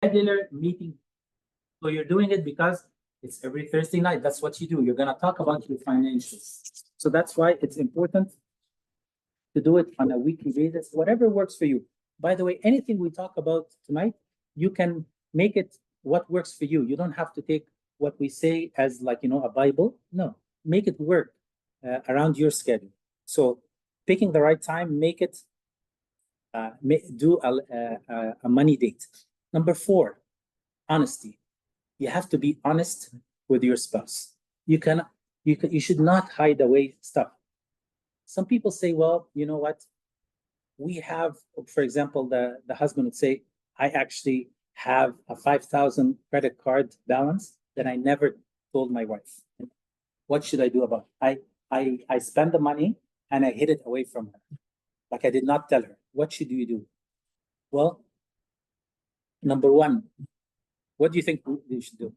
regular meeting. So you're doing it because it's every Thursday night. That's what you do. You're going to talk about your financials. So that's why it's important to do it on a weekly basis, whatever works for you. By the way, anything we talk about tonight, you can make it what works for you. You don't have to take what we say as like, a Bible. No, make it work around your schedule. So picking the right time, make it, do a money date. Number 4, honesty. You have to be honest with your spouse. You should not hide away stuff. Some people say, well, you know what? We have, for example, the husband would say, I actually have a 5,000 credit card balance that I never told my wife. What should I do about it? I spend the money and I hid it away from her. Like I did not tell her. What should you do? Well, number 1, what do you think you should do?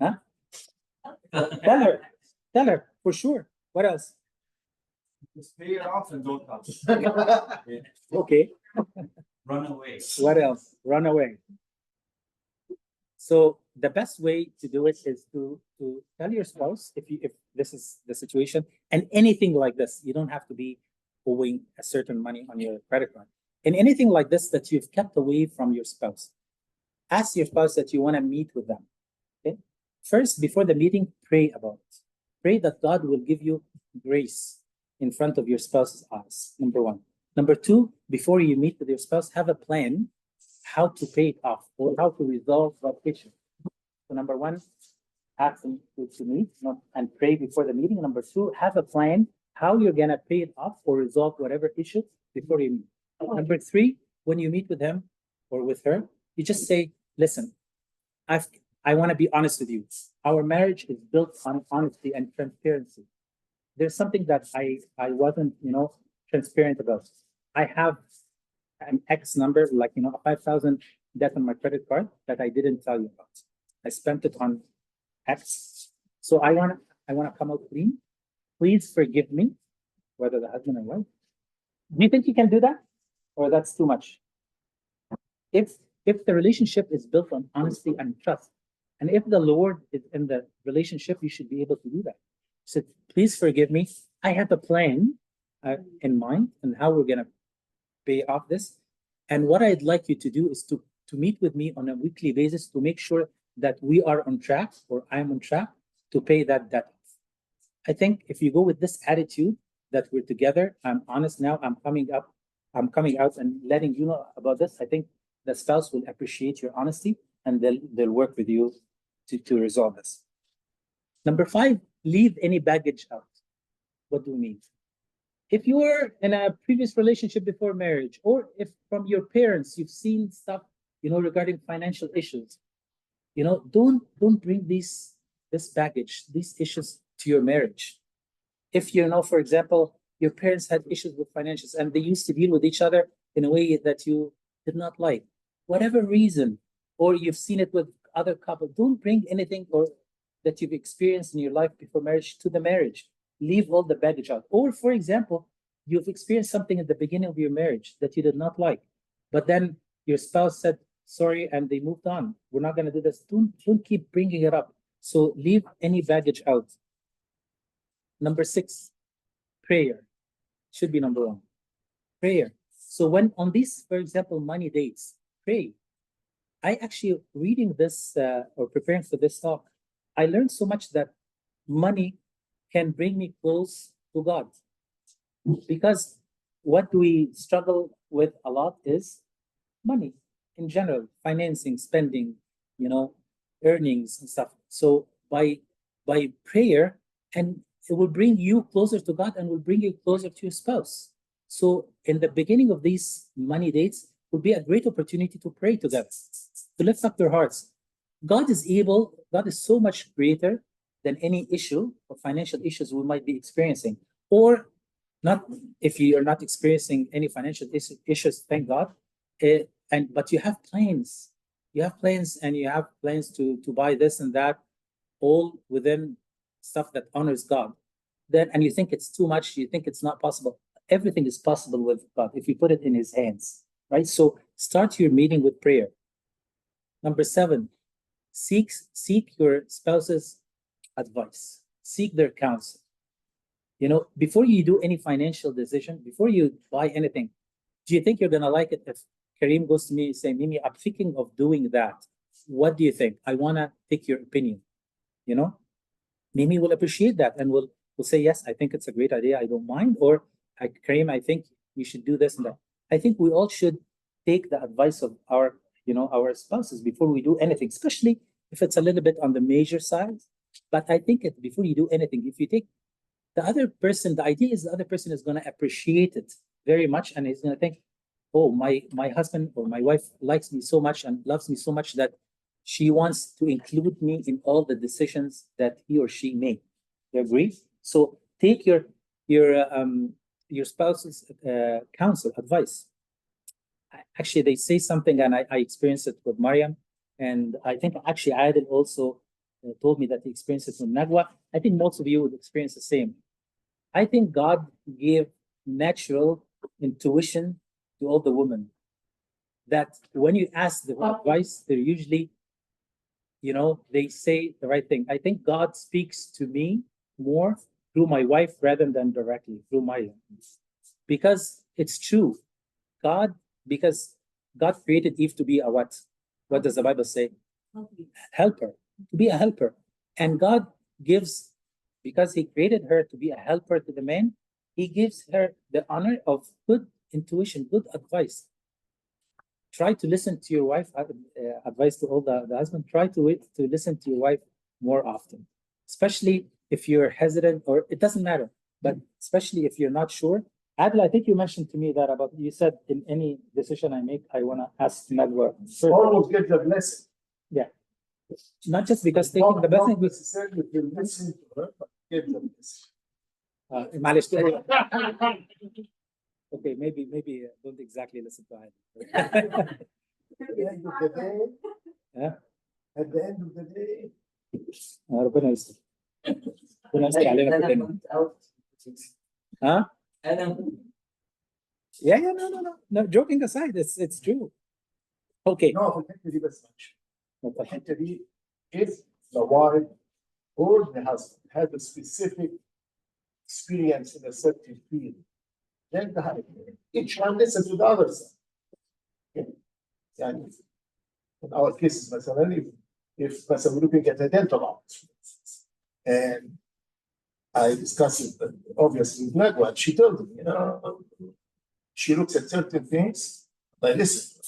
Huh? Tell her for sure. What else? Just pay it off and don't touch. Okay. Run away. What else? Run away. So the best way to do it is to tell your spouse if this is the situation, and anything like this, you don't have to be owing a certain money on your credit card. And anything like this that you've kept away from your spouse, ask your spouse that you want to meet with them. Okay. First, before the meeting, pray about it. Pray that God will give you grace in front of your spouse's eyes. Number 1. Number 2, before you meet with your spouse, have a plan how to pay it off or how to resolve that issue. So number 1, ask them to meet and pray before the meeting. Number 2, have a plan how you're gonna pay it off or resolve whatever issue before you meet. Number 3, when you meet with him or with her, you just say, listen, I want to be honest with you. Our marriage is built on honesty and transparency. There's something that I wasn't, transparent about. I have an X number, like, a 5,000 debt on my credit card that I didn't tell you about. I spent it on X. So I want to come out clean. Please forgive me, whether the husband or wife. Do you think you can do that? Or that's too much? If the relationship is built on honesty and trust, and if the Lord is in the relationship, you should be able to do that. So please forgive me. I have a plan in mind and how we're going to pay off this. And what I'd like you to do is to meet with me on a weekly basis to make sure that we are on track, or I'm on track to pay that debt off. I think if you go with this attitude that we're together, I'm honest now, I'm coming out and letting you know about this, I think the spouse will appreciate your honesty and they'll work with you to resolve this. Number 5, leave any baggage out. What do we mean? If you were in a previous relationship before marriage, or if from your parents you've seen stuff, regarding financial issues, don't bring this baggage, these issues to your marriage. If for example, your parents had issues with financials and they used to deal with each other in a way that you did not like, whatever reason, or you've seen it with other couples, don't bring anything or that you've experienced in your life before marriage to the marriage. Leave all the baggage out. Or, for example, you've experienced something at the beginning of your marriage that you did not like, but then your spouse said sorry and they moved on. We're not going to do this. Don't keep bringing it up. So leave any baggage out. Number 6, prayer should be number 1. Prayer. So when on these, for example, money dates, pray. I actually reading this or preparing for this talk, I learned so much that money can bring me close to God. Because what we struggle with a lot is money in general, financing, spending, earnings and stuff. So by prayer, and it will bring you closer to God and will bring you closer to your spouse. So in the beginning of these money dates will be a great opportunity to pray together, to lift up your hearts. God is able, God is so much greater than any issue or financial issues we might be experiencing. Or not, if you are not experiencing any financial issues, thank God. But you have plans. You have plans and you have plans to buy this and that, all within stuff that honors God. And you think it's too much, you think it's not possible. Everything is possible with God if you put it in His hands, right? So Start your meeting with prayer. Number 7, seek your spouse's advice. Seek their counsel. You know, before you do any financial decision, before you buy anything, do you think you're gonna like it if Kareem goes to me and say, Mimi, I'm thinking of doing that. What do you think? I wanna take your opinion. You know, Mimi will appreciate that and will say, yes, I think it's a great idea. I don't mind. Or Kareem, I think we should do this and that. I think we all should take the advice of our, you know, our spouses before we do anything, especially if it's a little bit on the major side. But I think before you do anything, if you take the other person, the idea is the other person is going to appreciate it very much, and he's going to think, oh, my husband or my wife likes me so much and loves me so much that she wants to include me in all the decisions that he or she make. You agree? So take your spouse's counsel, advice. Actually, they say something, and I experienced it with Mariam, and I think actually Adil also told me that he experienced it with Nagwa. I think most of you would experience the same. I think God gave natural intuition to all the women that when you ask the advice, they're usually, you know, they say the right thing. I think God speaks to me more through my wife rather than directly through Mariam, because it's true. Because God created Eve to be a what? What does the Bible say? Helper, to be a helper. And God gives, because he created her to be a helper to the man, he gives her the honor of good intuition, good advice. Try to listen to your wife, advice to all the husband, try to listen to your wife more often, especially if you're hesitant, or it doesn't matter, but especially if you're not sure. Adil, I think you mentioned to me that about, you said in any decision I make, I want to ask Nadwa. Always get the blessing. Yeah. Not just because taking the blessing. Not necessarily if you listen to her, but get the blessing. معلش. Okay, maybe don't exactly listen to Adil. At the end of the day, Yeah. at the end of the day, ربنا يستر. ربنا يستر علينا في الدنيا. ها؟ Yeah, no, joking aside, it's true. Okay. no, في الحتة دي بس معلش. الحتة دي if the wife or the husband has a specific experience in a certain field, then each one listens to the other side. Okay. يعني in our cases مثلا if مثلا we're looking at a dental office, for instance, and I discussed it obviously with Nagwa, and she told me, you know, she looks at certain things, I listen.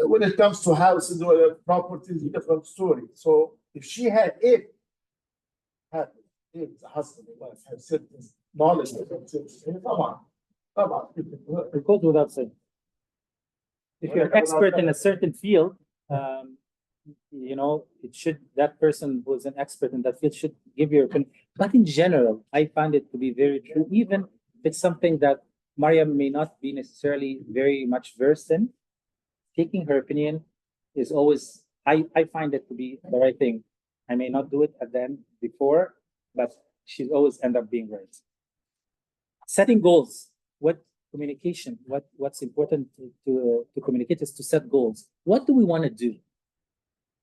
When it comes to houses or properties, a different story. So if she had if the husband and wife have certain knowledge of certain things, come on. It goes without saying. If you're an expert in a certain field, you know, that person who is an expert in that field should give your opinion. But in general, I find it to be very true, even if it's something that Mariam may not be necessarily very much versed in. Taking her opinion is always, I find it to be the right thing. I may not do it at the end before, but she'll always end up being right. Setting goals. What's important to communicate is to set goals. What do we want to do?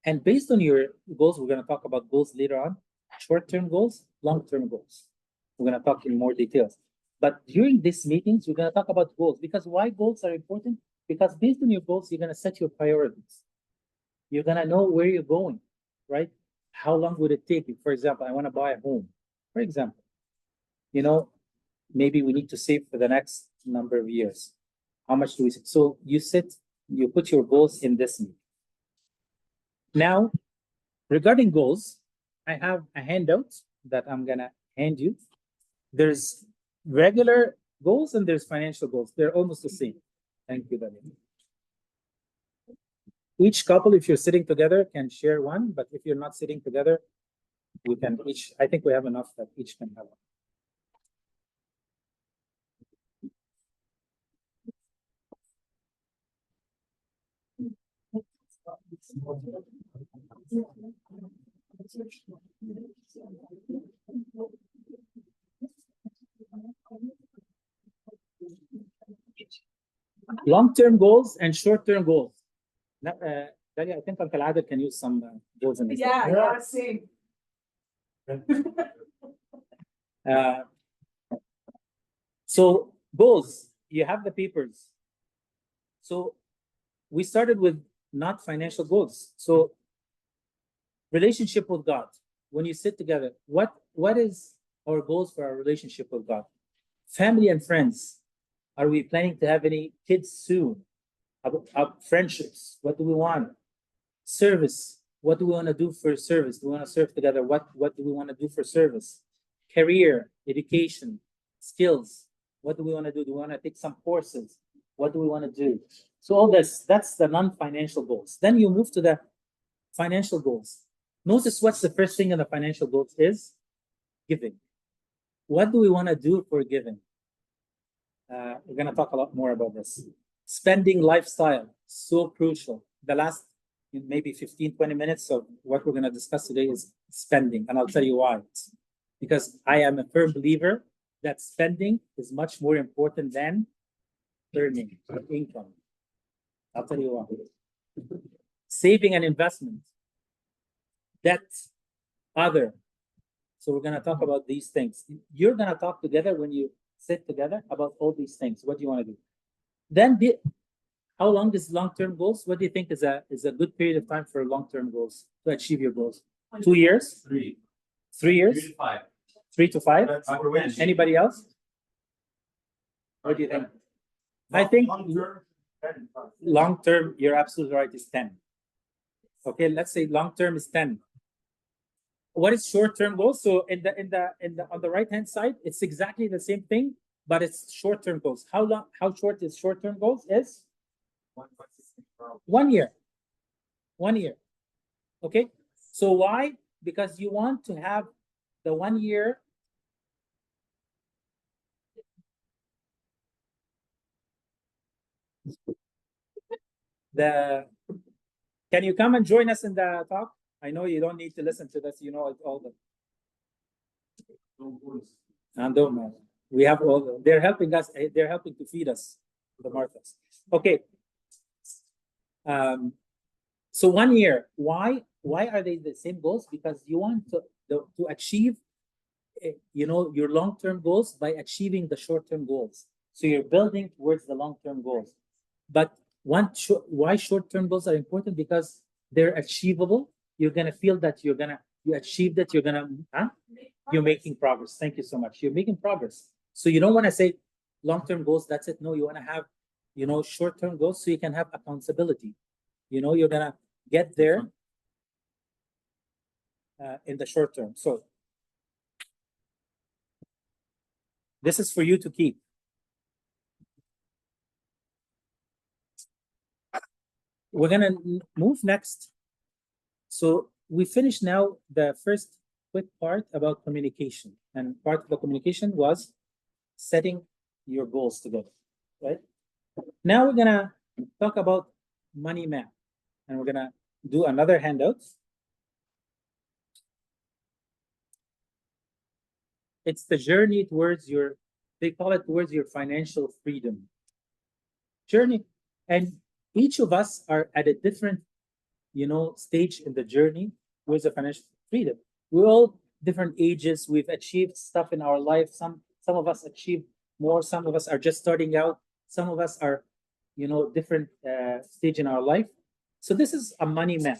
And based on your goals, we're going to talk about goals later on, short-term goals, long-term goals. We're going to talk in more details. But during these meetings, we're going to talk about goals, because why goals are important? Because based on your goals, you're going to set your priorities. You're going to know where you're going, right? How long would it take you? For example, I want to buy a home. For example, you know, maybe we need to save for the next number of years. How much do we save? So you put your goals in this meeting. Now, regarding goals, I have a handout that I'm going to hand you. There's regular goals and there's financial goals. They're almost the same. Thank you, Daniel. Each couple, if you're sitting together, can share one, but if you're not sitting together, we can each, I think we have enough that each can have one. long-term goals and short-term goals. Dalia, I think Uncle Adel can use some goals in this. Yeah, same. Uh, so goals, you have the papers. So we started with not financial goals. So relationship with God. When you sit together, what is our goals for our relationship with God? Family and friends. Are we planning to have any kids soon? Friendships. What do we want? Service. What do we want to do for service? Do we want to serve together? What do we want to do for service? Career, education, skills. What do we want to do? Do we want to take some courses? What do we want to do? So all this, that's the non-financial goals. Then you move to the financial goals. Notice what's the first thing in the financial goals is giving. What do we want to do for giving? We're going to talk a lot more about this. Spending lifestyle, so crucial. The last maybe 15, 20 minutes of what we're going to discuss today is spending. And I'll tell you why. Because I am a firm believer that spending is much more important than earning income. I'll tell you why. Saving and investment. Debt. Other. So we're going to talk about these things. You're going to talk together when you sit together about all these things. What do you want to do? Then how long is long-term goals? What do you think is a good period of time for long-term goals to achieve your goals? 2 years? 3. 3 years? 3 to 5. 3 to 5? That's for when. Anybody else? What do you think? I think Long-term, 10. long-term, you're absolutely right, is 10. Okay, let's say long-term is 10. What is short-term goals? So on the right-hand side, it's exactly the same thing, but it's short-term goals. How short is short-term goals? Is 1 year. 1 year. Okay. So why? Because you want to have the 1 year. Can you come and join us in the talk? I know you don't need to listen to this. You know all the. And don't know. We have all. They're helping us. They're helping to feed us, the Marthas. Okay. So 1 year. Why are they the same goals? Because you want to achieve, your long-term goals by achieving the short-term goals. So you're building towards the long-term goals. But why short-term goals are important? Because they're achievable. You're gonna feel that you achieved it. You're making progress. Thank you so much. You're making progress. So you don't want to say long-term goals. That's it. No, you want to have, short-term goals so you can have accountability. You're gonna get there in the short term. So this is for you to keep. We're gonna move next. So we finished now the first quick part about communication, and part of the communication was setting your goals together, right? Now we're gonna talk about money map, and we're gonna do another handout. It's the journey towards they call it towards your financial freedom journey, and each of us are at a different, stage in the journey towards the financial freedom. We're all different ages. We've achieved stuff in our life. Some of us achieved more. Some of us are just starting out. Some of us are, different stage in our life. So this is a money map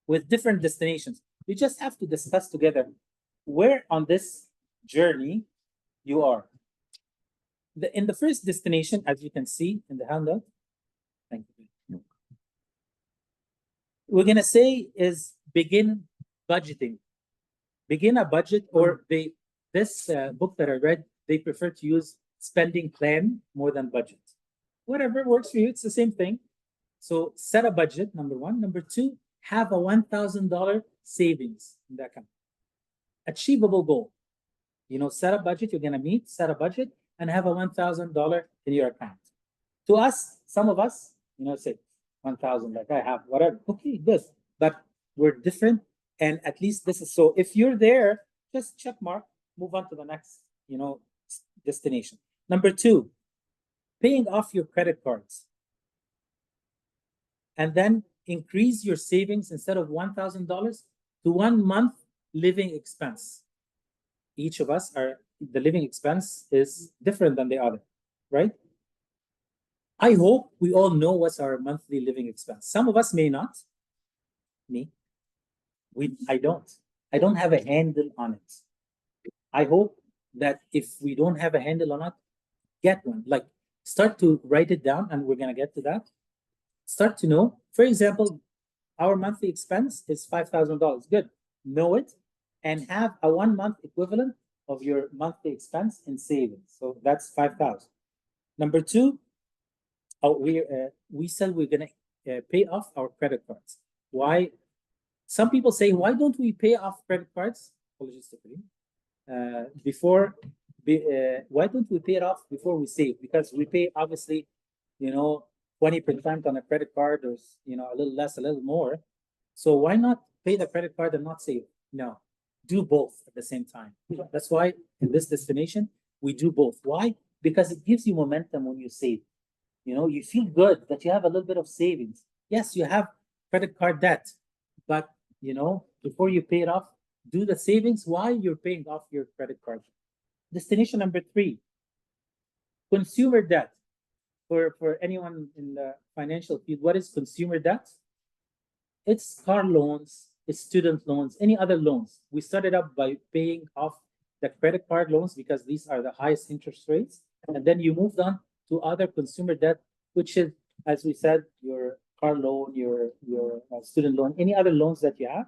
with different destinations. We just have to discuss together where on this journey you are. In the first destination, as you can see in the handout, thank you. We're gonna say is begin budgeting. Begin a budget, or this book that I read, they prefer to use spending plan more than budget. Whatever works for you, it's the same thing. So set a budget, number one. Number two, have a $1,000 savings in that account. Achievable goal. Set a budget, you're gonna meet, set a budget, and have a $1,000 in your account. To us, some of us, say 1,000, like I have, whatever. Okay, good. But we're different, and at least this is so. If you're there, just check mark, move on to the next, destination. Number two, paying off your credit cards. And then increase your savings instead of $1,000 to 1 month living expense. Each of us the living expense is different than the other, right? I hope we all know what's our monthly living expense. Some of us may not. Me. I don't. I don't have a handle on it. I hope that if we don't have a handle on it, get one. Like, start to write it down, and we're gonna get to that. Start to know. For example, our monthly expense is $5,000. Good. Know it and have a 1 month equivalent of your monthly expense in savings. So that's 5,000. Number two, we said we're gonna pay off our credit cards. Why? Some people say, why don't we pay off credit cards? Apologies, why don't we pay it off before we save? Because we pay obviously, 20% on a credit card, or a little less, a little more. So why not pay the credit card and not save? No, do both at the same time. That's why in this destination we do both. Why? Because it gives you momentum when you save. You feel good that you have a little bit of savings. Yes, you have credit card debt, but before you pay it off, do the savings while you're paying off your credit card. Destination number 3, consumer debt. For anyone in the financial field, what is consumer debt? It's car loans, it's student loans, any other loans. We started up by paying off the credit card loans because these are the highest interest rates. And then you moved on to other consumer debt, which is, as we said, your car loan, your student loan, any other loans that you have,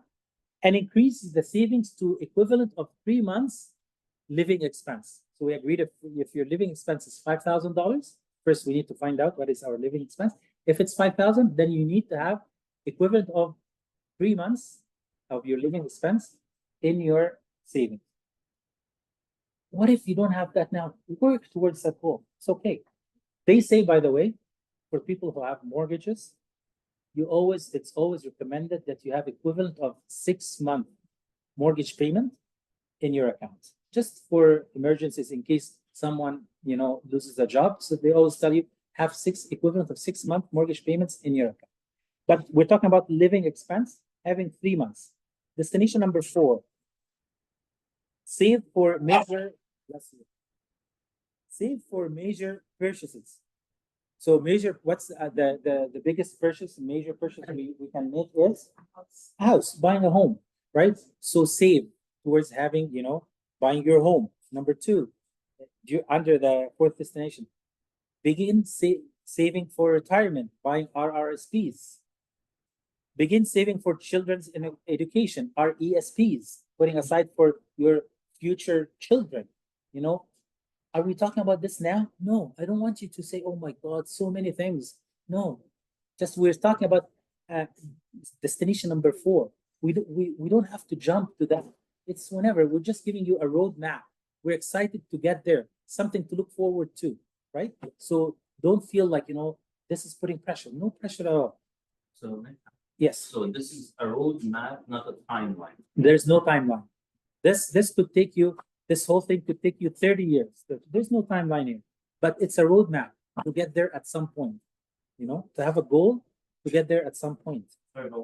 and increase the savings to equivalent of 3 months living expense. So we agreed if your living expense is $5,000, first we need to find out what is our living expense. If it's 5,000, then you need to have equivalent of 3 months of your living expense in your savings. What if you don't have that now? Work towards that goal. It's okay. They say, by the way, for people who have mortgages, it's always recommended that you have equivalent of 6-month mortgage payment in your account, just for emergencies in case someone loses a job. So they always tell you have equivalent of 6-month mortgage payments in your account. But we're talking about living expense, having 3 months. Destination number 4, save for major purchases. So what's the biggest major purchase we can make is a house, buying a home, right? So save towards having, buying your home. Number 2, under the 4th destination, begin saving for retirement, buying RRSPs. Begin saving for children's education, RESPs, putting aside for your future children. Are we talking about this now? No, I don't want you to say, oh my God, so many things. No, just we're talking about destination number 4. We don't have to jump to that. It's whenever. We're just giving you a roadmap. We're excited to get there, something to look forward to, right? So don't feel like, this is putting pressure. No pressure at all. So, yes. So this is a roadmap, not a timeline. There's no timeline. This could take you, this whole thing could take you 30 years. There's no timeline here, but it's a roadmap to get there at some point, to have a goal to get there at some point. Sorry, but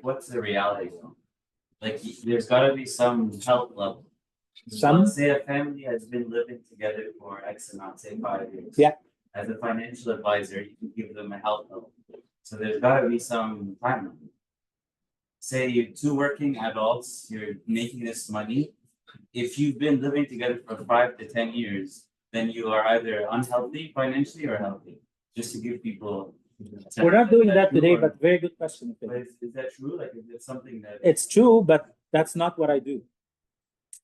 what's the reality? Like, there's gotta be some help level. Let's say a family has been living together for X amount, say 5 years. Yeah. As a financial advisor, you can give them a help level. So there's gotta be some timeline. Say you're 2 working adults, you're making this money. If you've been living together for 5 to 10 years, then you are either unhealthy financially or healthy. Just to give people. We're not doing that today, but very good question. Is that true? Like, is it something that? It's true, but that's not what I do,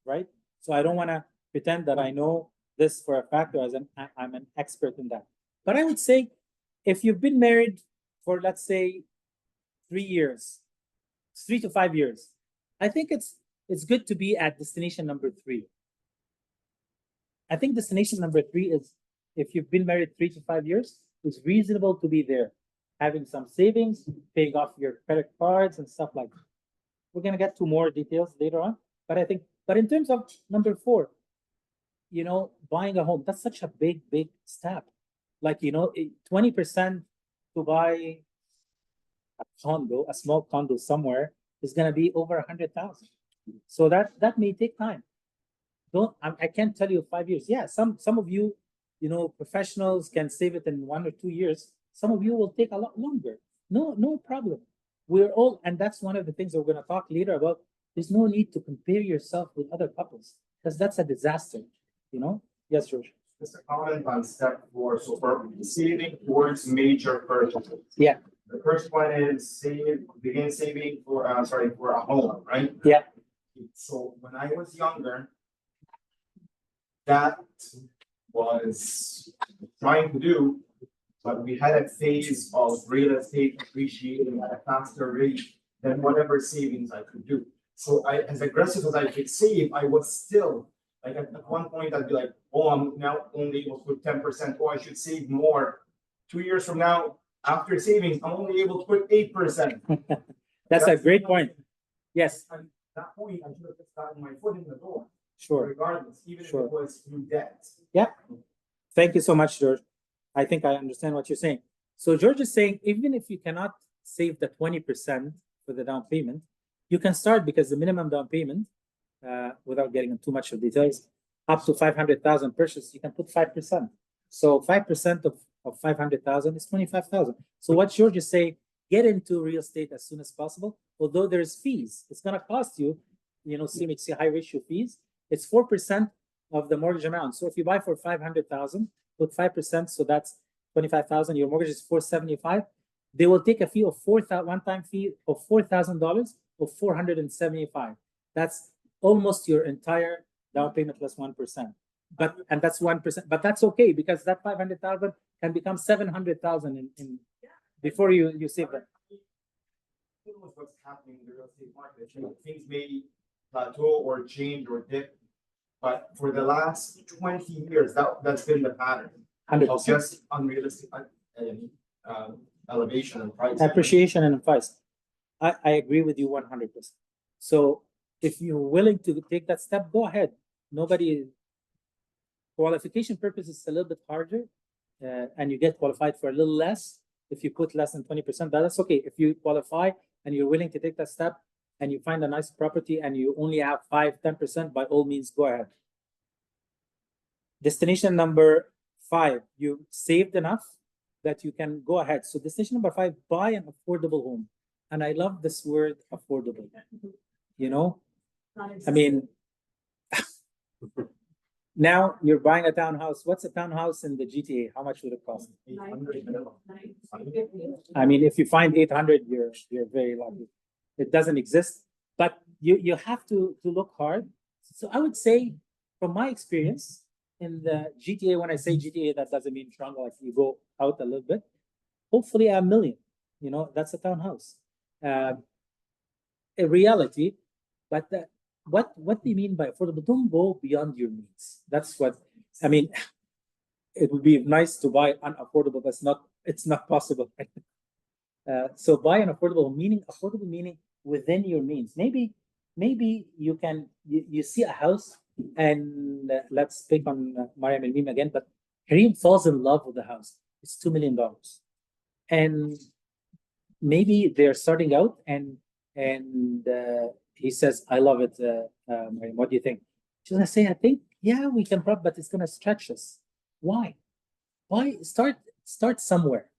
right? So I don't want to pretend that I know this for a fact, or I'm an expert in that. But I would say, if you've been married for, let's say, 3 years, 3 to 5 years, I think it's good to be at destination number 3. I think destination number 3 is, if you've been married 3 to 5 years, it's reasonable to be there, having some savings, paying off your credit cards and stuff like that. We're gonna get to more details later on, but in terms of number 4, buying a home, that's such a big step. like, 20% to buy a condo, a small condo somewhere is gonna be over 100,000. So that may take time. I can't tell you 5 years. Yeah, some of you, professionals can save it in 1 or 2 years. Some of you will take a lot longer. No problem. We're all, and that's one of the things that we're gonna talk later about. There's no need to compare yourself with other couples because that's a disaster. Yes, George. Just a comment on step 4, so for saving towards major purchases. Yeah. The first one is begin saving for a home, right? Yeah. So when I was younger, that was trying to do, but we had a phase of real estate appreciating at a faster rate than whatever savings I could do. So as aggressive as I could save, I was still, like at one point, I'd be like, oh, I'm now only able to put 10%. Oh, I should save more. 2 years from now, after savings, I'm only able to put 8%. That's a great point. Yes. At that point, I should have just gotten my foot in the door. Sure. Regardless, even if Sure. it was through debt. Yeah. Thank you so much, George. I think I understand what you're saying. So George is saying, even if you cannot save the 20% for the down payment, you can start because the minimum down payment, without getting into too much of details, up to 500,000 purchase, you can put 5%. So 5% of 500,000 is 25,000. So what George is saying, get into real estate as soon as possible. Although there's fees, it's going to cost you, CMHC high ratio fees. It's 4% of the mortgage amount. So if you buy for 500,000, put 5%, so that's 25,000. Your mortgage is 475. They will take a fee of one-time fee of $4,000 or 475. That's almost your entire down payment plus 1%. And that's 1%. But that's okay because that 500,000 can become 700,000 in before you save that. Who knows what's happening in the real estate market? Things may plateau or change or dip. But for the last 20 years, that's been the pattern. 100%. Just unrealistic elevation and price. Appreciation and price. I agree with you 100%. So if you're willing to take that step, go ahead. Qualification purpose is a little bit harder, and you get qualified for a little less. If you put less than 20%, that's okay. If you qualify and you're willing to take that step and you find a nice property and you only have 5-10%, by all means, go ahead. Destination number 5, you saved enough that you can go ahead. So destination number 5, buy an affordable home. And I love this word affordable. I mean, now you're buying a townhouse. What's a townhouse in the GTA? How much would it cost? 800 minimum. I mean, if you find 800, you're very lucky. It doesn't exist, but you have to look hard. So I would say, from my experience in the GTA, when I say GTA, that doesn't mean Toronto. Like you go out a little bit. Hopefully, $1 million. That's a townhouse. A reality, but what they mean by affordable? Don't go beyond your means. That's what I mean. It would be nice to buy unaffordable, but it's not possible. So buy an affordable meaning within your means. Maybe you can you see a house and let's pick on Mariam and Mim again, but Kareem falls in love with the house. It's $2 million, and maybe they're starting out and he says, I love it, Mariam, what do you think? She's gonna say, I think, yeah, we can probably, but it's gonna stretch us. Why start somewhere?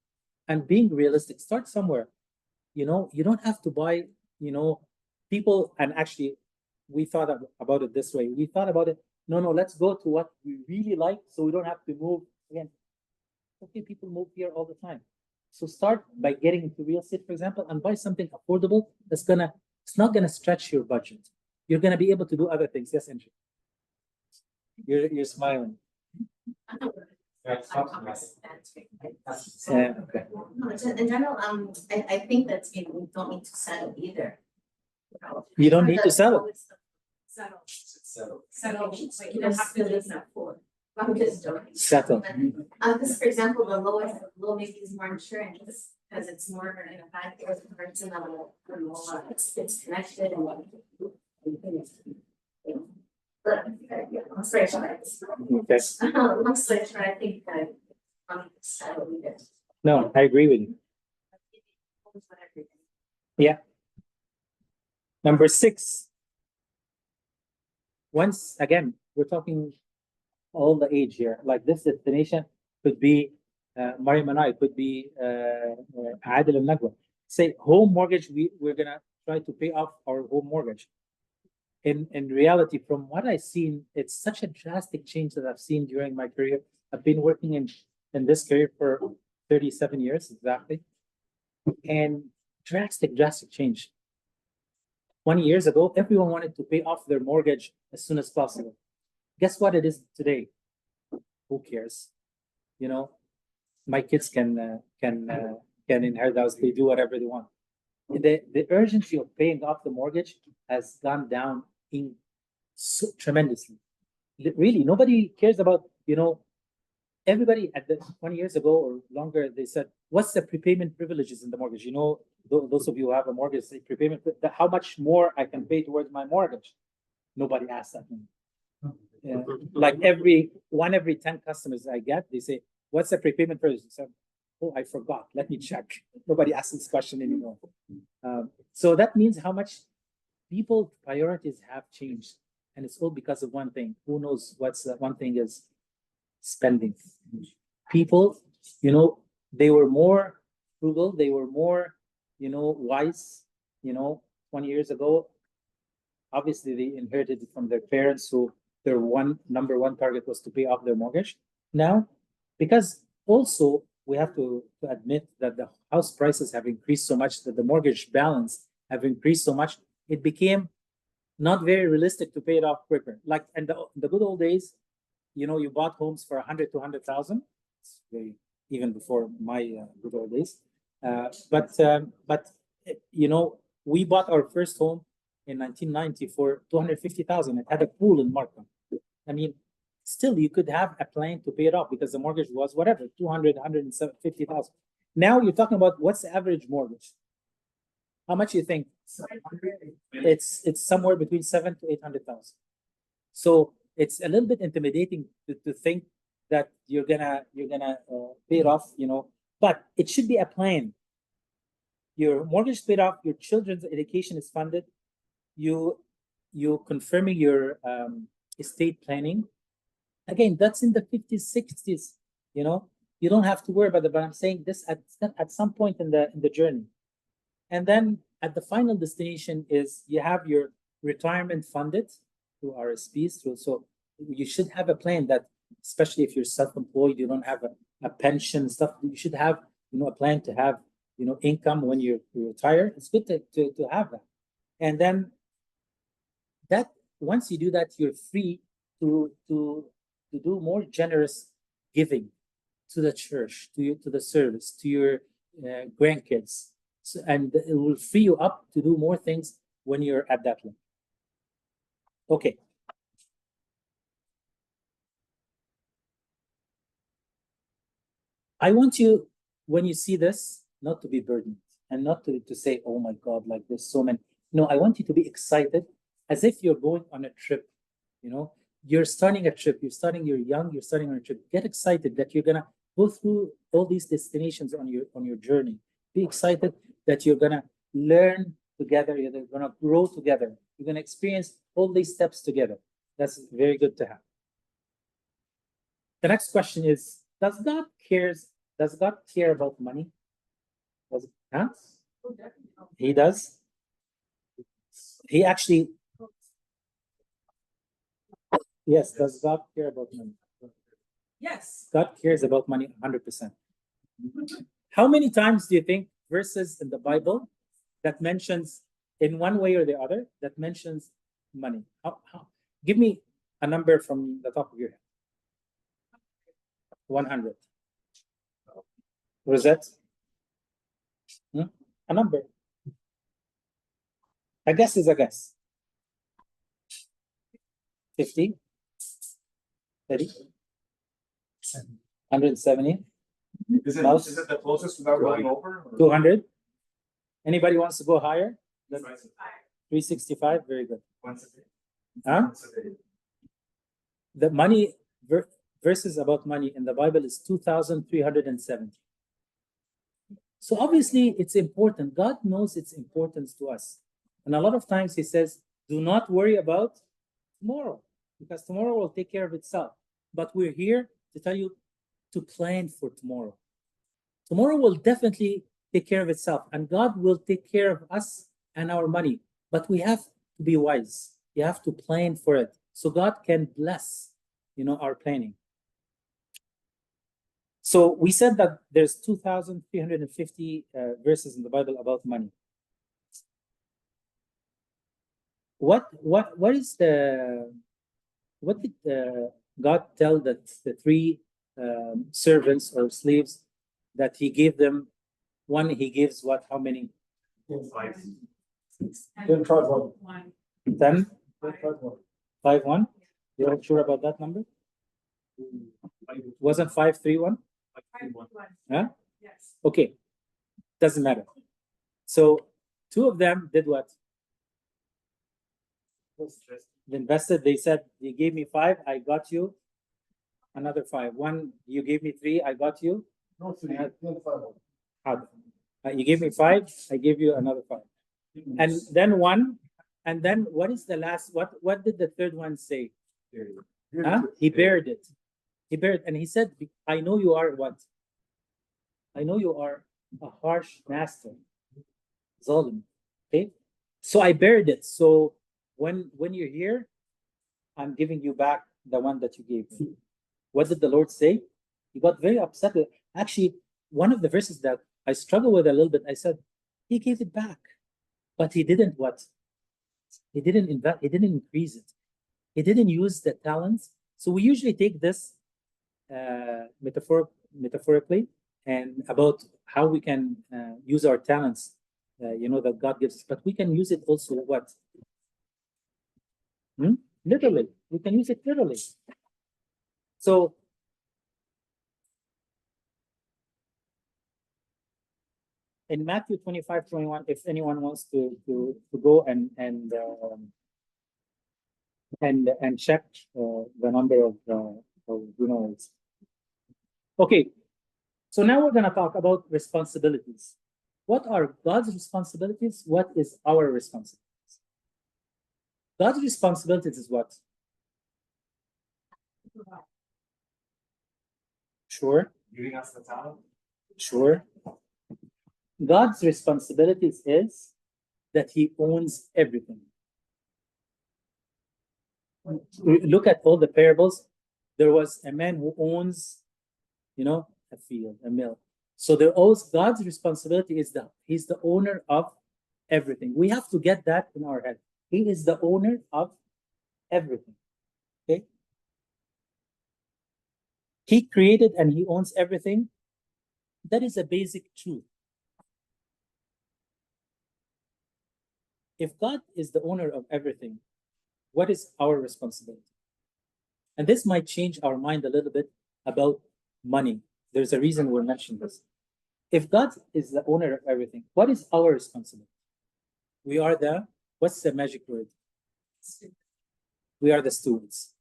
And being realistic, start somewhere. You don't have to buy, people, and actually we thought about it this way. We thought about it, no, let's go to what we really like so we don't have to move again. Okay, people move here all the time. So start by getting into real estate, for example, and buy something affordable it's not gonna stretch your budget. You're gonna be able to do other things. Yes, Andrew. You're smiling. Okay. In general, I think that we don't need to settle either. You don't need to settle. Settle. Like you don't have to live that for. I'm just joking. Settle. This, for example, the low maybe is more insurance because it's more in a bad it's it's connected and what. But long story short, Okay. long story short, I think that I don't need it. No, I agree with you. Yeah. Number 6. Once again, we're talking all the age here. Like this destination could be Mariam and I, could be Adil and Nagwa. Say home mortgage, we're gonna try to pay off our home mortgage. In reality, from what I've seen, it's such a drastic change that I've seen during my career. I've been working in this career for 37 years exactly. And drastic change. 20 years ago, everyone wanted to pay off their mortgage as soon as possible. Guess what it is today? Who cares? You know, my kids can inherit the house. They do whatever they want. The urgency of paying off the mortgage has gone down tremendously. Really, nobody cares about, everybody at the 20 years ago or longer, they said, what's the prepayment privileges in the mortgage? Those of you who have a mortgage, say prepayment, how much more I can pay towards my mortgage? Nobody asks that. Like every 10 customers I get, they say, what's the prepayment privilege? So, oh, I forgot. Let me check. Nobody asks this question anymore. So that means how much people's priorities have changed. And it's all because of one thing. Who knows what's one thing is? Spending. People, they were more frugal. They were more, wise, 20 years ago. Obviously, they inherited it from their parents, so their number one target was to pay off their mortgage. Now, because also we have to admit that the house prices have increased so much, that the mortgage balance have increased so much, it became not very realistic to pay it off quicker. Like in the good old days, you bought homes for 100 to 100,000, even before my good old days. But we bought our first home in 1990 for 250,000. It had a pool in Markham. I mean, still you could have a plan to pay it off because the mortgage was whatever, 200, 150,000. Now you're talking about what's the average mortgage? How much you think? It's somewhere between 700 to 800,000. So it's a little bit intimidating to think that you're gonna pay it off, but it should be a plan. Your mortgage is paid off, your children's education is funded, you confirming your estate planning. Again, that's in the 50s, 60s, you don't have to worry about it, but I'm saying this at some point in the journey. And then at the final destination is you have your retirement funded through RSPs. So you should have a plan that, especially if you're self-employed, you don't have a pension stuff, you should have, a plan to have, income when you retire. It's good to have that. And then that once you do that, you're free to do more generous giving to the church, to the service, to your grandkids. So, and it will free you up to do more things when you're at that level. Okay. I want you, when you see this, not to be burdened and not to say, oh my God, like there's so many. No, I want you to be excited as if you're going on a trip, You're starting a trip, you're young, you're starting on a trip. Get excited that you're gonna go through all these destinations on your journey. Be excited that you're gonna learn together, you're gonna grow together, you're gonna experience all these steps together. That's very good to have. The next question is, does God care about money? He does. He actually, yes, does God care about money? Yes. God cares about money 100%. How many times do you think verses in the Bible that mentions in one way or the other that mentions money? Give me a number from the top of your head. 100. Rosette? A number. A guess is a guess. 50? 30? 170? Is it the closest without going over? 200? Anybody wants to go higher? 365? Very good. Once a day. Huh? The money, verses about money in the Bible is 2,370. So obviously it's important. God knows its importance to us. And a lot of times he says, do not worry about tomorrow, because tomorrow will take care of itself. But we're here to tell you to plan for tomorrow. Tomorrow will definitely take care of itself, and God will take care of us and our money. But we have to be wise. You have to plan for it, so God can bless, our planning. So we said that there's 2,350 verses in the Bible about money. What did God tell the three servants or slaves that he gave them? One, he gives what? How many? 5. 10 try one. 10? 10 try one. 5, 1? You're not sure about that number? Wasn't 5, 3, 1? Huh? Yes. Okay, doesn't matter. So 2 of them did what? They invested. They said, you gave me 5, I got you another 5. 1, you gave me 3, I got you. No, 3, 10 try one. You gave me 5, I gave you another 5. And then 1, and then what is the last? What did the third one say? Huh? He buried it. He buried, and he said, I know you are what? I know you are a harsh master. Zalim. Okay? So I buried it. So when you're here, I'm giving you back the one that you gave me. What did the Lord say? He got very upset. Actually, one of the verses that I struggle with a little bit, I said, he gave it back. But he didn't what? He didn't invest, he didn't increase it. He didn't use the talents. So we usually take this metaphorically and about how we can use our talents, that God gives us. But we can use it also what? Literally. We can use it literally. So in Matthew 25:21, if anyone wants to go and check the number of okay. So now we're going to talk about responsibilities. What are God's responsibilities? What is our responsibilities? God's responsibilities is what? Sure. Giving us the talent. Sure. God's responsibilities is that he owns everything. Look at all the parables. There was a man who owns, a field, a mill. So God's responsibility is that he's the owner of everything. We have to get that in our head. He is the owner of everything. Okay? He created and he owns everything. That is a basic truth. If God is the owner of everything, what is our responsibility? And this might change our mind a little bit about money. There's a reason we're mentioning this. If God is the owner of everything, what is our responsibility? We are what's the magic word? We are the stewards.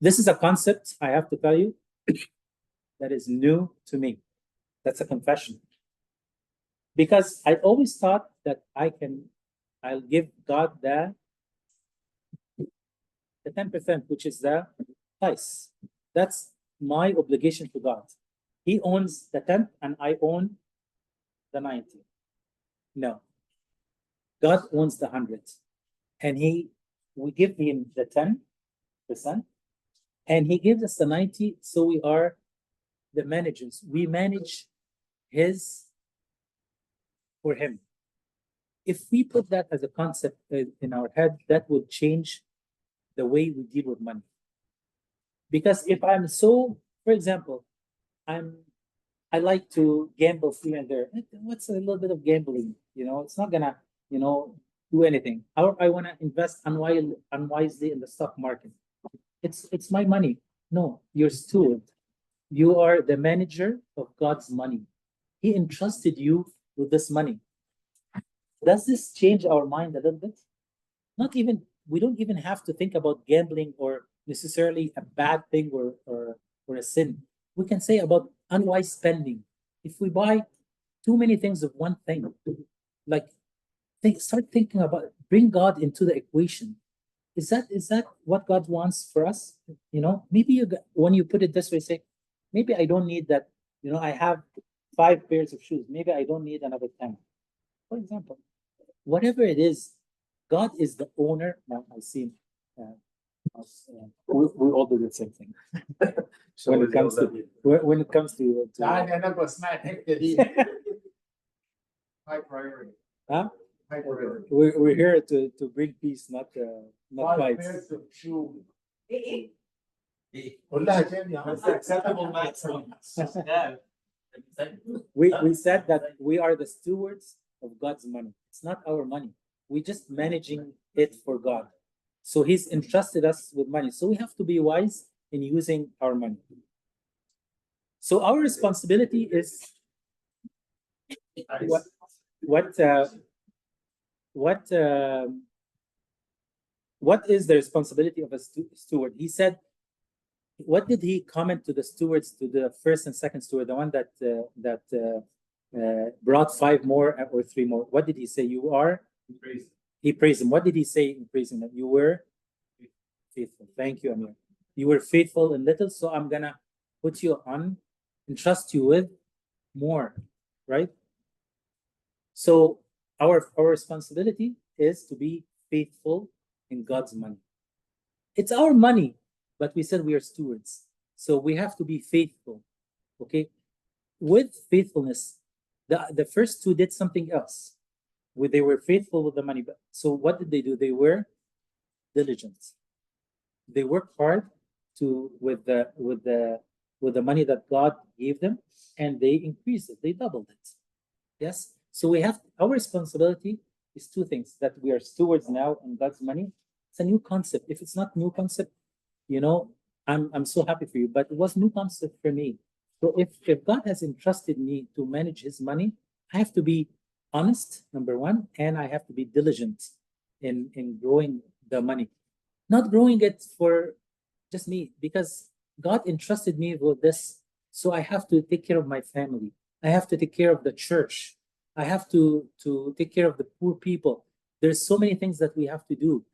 This is a concept, I have to tell you, that is new to me. That's a confession. Because I always thought that I'll give God the 10%, which is the tithes. That's my obligation to God. He owns the 10th and I own the 90. No. God owns the 100. And we give him the 10%, and he gives us the 90, so we are the managers. We manage for him. If we put that as a concept in our head, that would change the way we deal with money. Because if I'm for example, I like to gamble here and there. What's a little bit of gambling? It's not gonna, do anything. Or I want to invest unwisely in the stock market. It's my money. No, you're steward. You are the manager of God's money. He entrusted you with this money. Does this change our mind a little bit? We don't even have to think about gambling or necessarily a bad thing or a sin. We can say about unwise spending. If we buy too many things of one thing, like start thinking about bring God into the equation. Is that what God wants for us? You know, maybe when you put it this way, say, maybe I don't need that. You know, I have 5 pairs of shoes. Maybe I don't need another 10. For example, whatever it is, God is the owner. Now I see. We all do the same thing. when it comes to when it comes to تعال انا بسمع الحته دي. High priority. Huh? High priority. we're here to bring peace, not 5 fights. pairs of shoes. إيه؟ قولها تاني يا عم. That's the acceptable maximum. Yeah. We said that we are the stewards of God's money. It's not our money. We're just managing it for God. So He's entrusted us with money. So we have to be wise in using our money. So our responsibility is what is the responsibility of a steward? He said, what did he comment to the stewards, to the first and second steward, the one that brought 5 more or 3 more? What did he say? You are? He praised him. What did he say in praising them? You were faithful. Thank you, Amir. You were faithful in little, so I'm gonna put you on, entrust you with more, right? So our responsibility is to be faithful in God's money. It's our money, but we said we are stewards. So we have to be faithful, okay? With faithfulness, the first 2 did something else. They were faithful with the money. So what did they do? They were diligent. They worked hard with the money that God gave them, and they increased it. They doubled it. Yes. So we have our responsibility is 2 things: that we are stewards now on God's money. It's a new concept. If it's not new concept, you know, I'm so happy for you, but it was new concept for me. So if God has entrusted me to manage His money, I have to be honest, number 1, and I have to be diligent in growing the money, not growing it for just me, because God entrusted me with this. So I have to take care of my family. I have to take care of the church. I have to take care of the poor people. There's so many things that we have to do.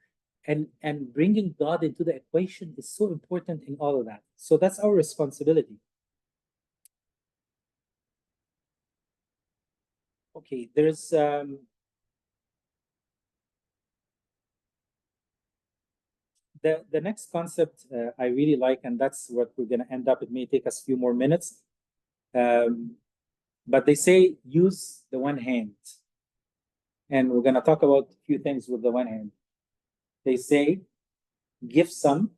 And bringing God into the equation is so important in all of that. So that's our responsibility. Okay, there's the next concept I really like, and that's what we're going to end up. It may take us a few more minutes, but they say use the one hand, and we're going to talk about a few things with the one hand. They say give some,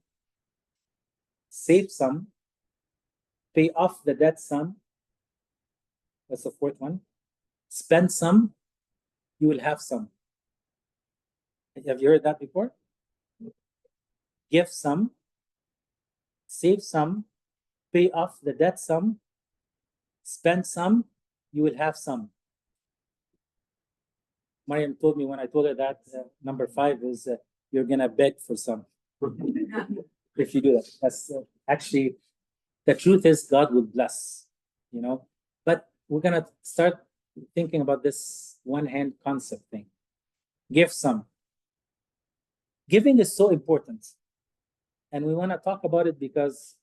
save some, pay off the debt some. That's the 4th one. Spend some, you will have some. Have you heard that before? Give some, save some, pay off the debt some, spend some, you will have some. Mariam told me when I told her that number 5 is you're gonna beg for some. If you do that, that's actually the truth is God will bless, you know. But we're gonna start thinking about this one hand concept thing. Give some. Giving is so important. And we want to talk about it because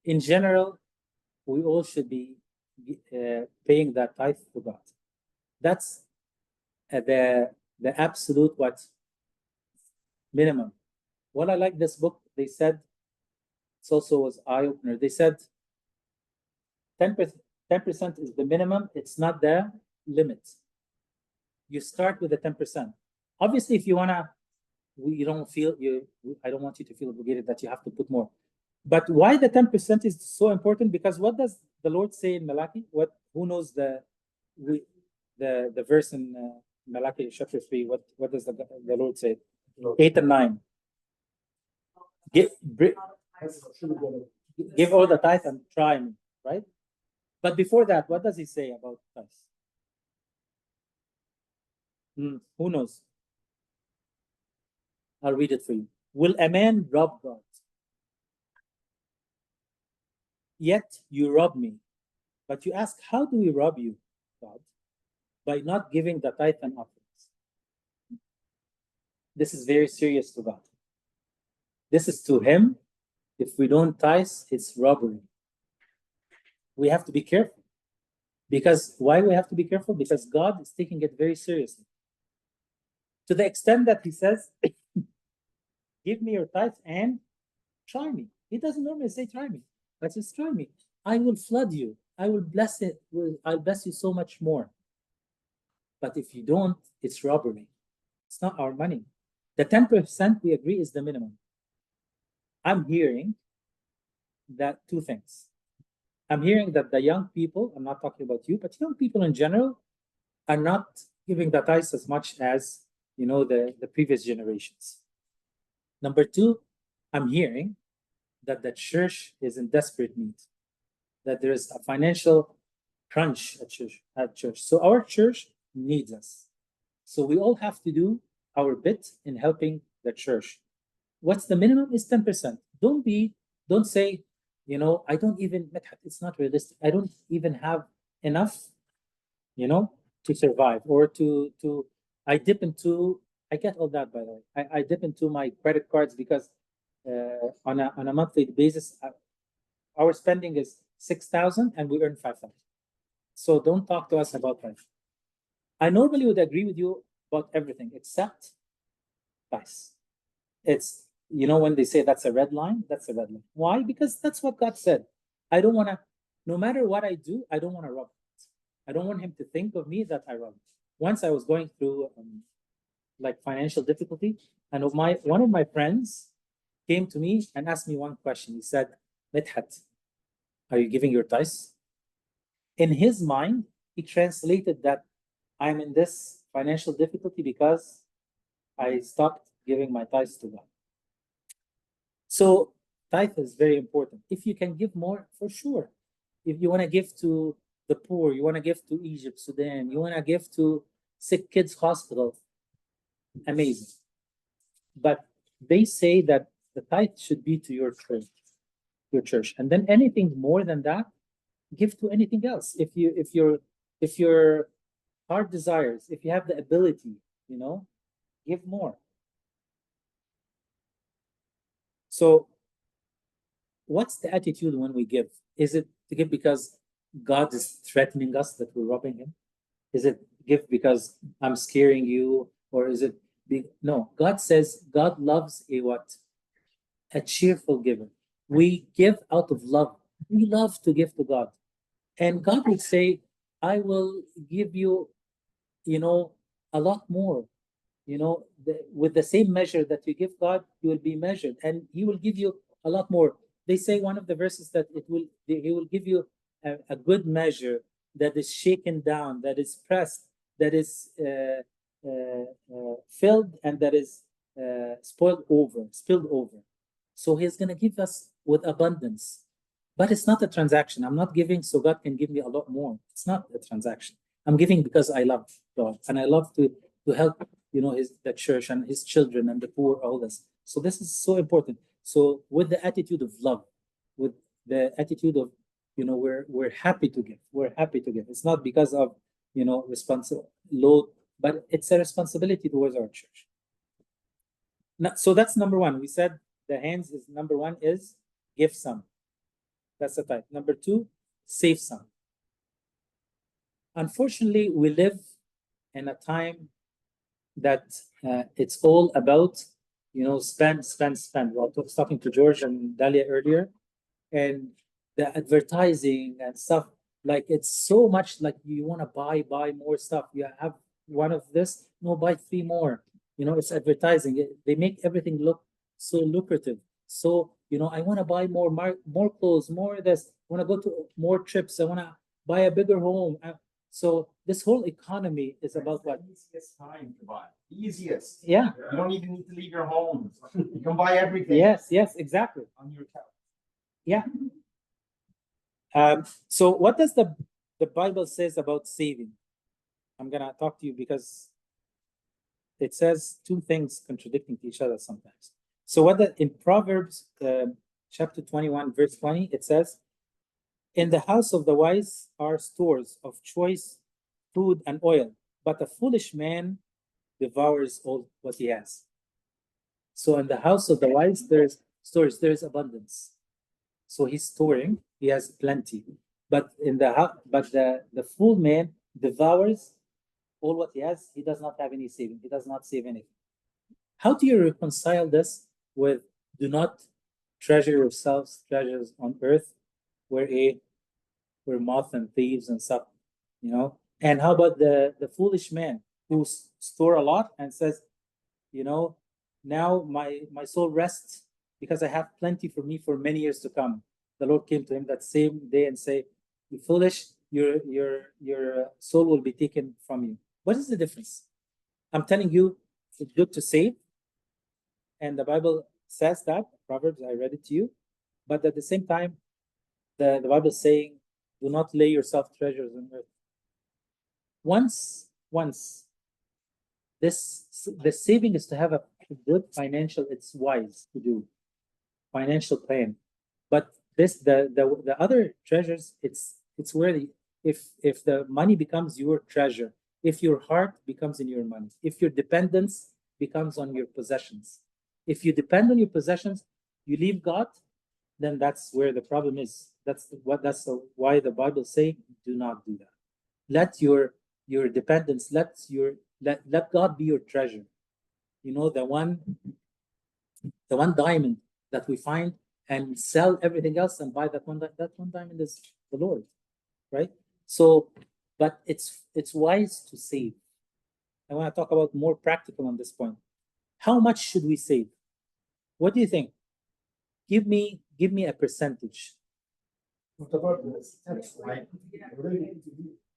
in general, we all should be paying that tithe to God. That's the absolute what? Minimum. What I like this book, they said, it also was eye-opener. They said 10% is the minimum. It's not the limit. You start with the 10%. Obviously, if you want to, you don't feel I don't want you to feel obligated that you have to put more. But why the 10% is so important? Because what does the Lord say in Malachi? Who knows the verse in Malachi chapter 3? What does the Lord say? 8 and 9. Give all the tithe and try me, right? But before that, what does He say about tithe? Who knows? I'll read it for you. Will a man rob God? yet you rob me. But you ask, how do we rob you, God? By not giving the tithe and offerings. This is very serious to God. This is to him. If we don't tithe, it's robbery. We have to be careful. Because why we have to be careful? Because God is taking it very seriously. To the extent that he says, give me your tithe and try me. He doesn't normally say try me, but says try me. I will flood you. I will bless it. I'll bless you so much more. But if you don't, it's robbery. It's not our money. The 10% we agree is the minimum. I'm hearing that two things. I'm hearing that the young people, I'm not talking about you, but young people in general are not giving the tithes as much as, the previous generations. Number two, I'm hearing that the church is in desperate need, that there is a financial crunch at church. So our church needs us. So we all have to do our bit in helping the church. What's the minimum is 10%. Don't say, I don't even, it's not realistic. I don't even have enough, to survive or I get all that, by the way. I dip into my credit cards because on a monthly basis, our spending is 6,000 and we earn 5,000. So don't talk to us about that. I normally would agree with you about everything except tithes. It's, when they say that's a red line, that's a red line. Why? Because that's what God said. I don't want to, no matter what I do, I don't want to rob it. I don't want him to think of me that I robbed. Once I was going through financial difficulty, and one of my friends came to me and asked me one question. He said, Medhat, are you giving your tithes? In his mind, he translated that I'm in this financial difficulty because I stopped giving my tithes to God. So tithe is very important. If you can give more, for sure. If you want to give to the poor, you want to give to Egypt, Sudan, you want to give to sick kids hospital, amazing. But they say that the tithe should be to your church. And then anything more than that, give to anything else. If your heart desires, if you have the ability, give more. So what's the attitude when we give? Is it to give because God is threatening us that we're robbing him? Is it give because I'm scaring you? Or is it no? God says God loves a what? A cheerful giver. We give out of love. We love to give to God. And God would say, I will give you, a lot more. With the same measure that you give God, you will be measured, and he will give you a lot more. They say one of the verses that he will give you a good measure that is shaken down, that is pressed, that is filled, and that is spilled over. So he's going to give us with abundance. But it's not a transaction. I'm not giving so God can give me a lot more. It's not a transaction. I'm giving because I love God and I love to help, the church and his children and the poor, all this. So this is so important. So with the attitude of love, with the attitude of, we're happy to give. We're happy to give. It's not because of, responsible load, but it's a responsibility towards our church. Now, so that's number one. We said the hands is number one is give some. That's the type. Number two, save some. Unfortunately, we live in a time that it's all about, spend. Well, I was talking to George and Dalia earlier, and the advertising and stuff, like it's so much like you want to buy more stuff. You have one of this, no, buy 3 more. It's advertising. They make everything look so lucrative. So, I want to buy more clothes, more of this. I want to go to more trips. I want to buy a bigger home. So this whole economy is about what? Easiest time to buy. Easiest. Yeah. You don't even need to leave your home. You can buy everything. Yes, exactly. On your couch. Yeah. So what does the Bible says about saving? I'm gonna talk to you because it says two things contradicting to each other sometimes. So in Proverbs chapter 21, verse 20, it says, In the house of the wise are stores of choice food and oil, but a foolish man devours all what he has. So in the house of the wise, there's stores, there's abundance. So he's storing, he has plenty. But in the the fool man devours all what he has, he does not have any saving, he does not save anything. How do you reconcile this with do not treasure yourselves treasures on earth where moth and thieves and stuff, you know? And how about the foolish man who store a lot and says, you know, now my soul rests because I have plenty for me for many years to come. The Lord came to him that same day and say, you foolish, your soul will be taken from you. What is the difference? I'm telling you, it's good to save. And the Bible says that, Proverbs, I read it to you. But at the same time, the Bible is saying, do not lay yourself treasures on earth. Once the saving is to have a good financial, it's wise to do financial plan. But the other treasures, it's where if the money becomes your treasure, if your heart becomes in your money, if your dependence becomes on your possessions, if you depend on your possessions, you leave God, then that's where the problem is. That's why the Bible say, do not do that. Let your dependence, let God be your treasure. You know, the one diamond that we find and sell everything else and buy that one diamond is the Lord, right? So, but it's wise to save. I want to talk about more practical on this point. How much should we save? What do you think? Give me a percentage. What about the steps, right?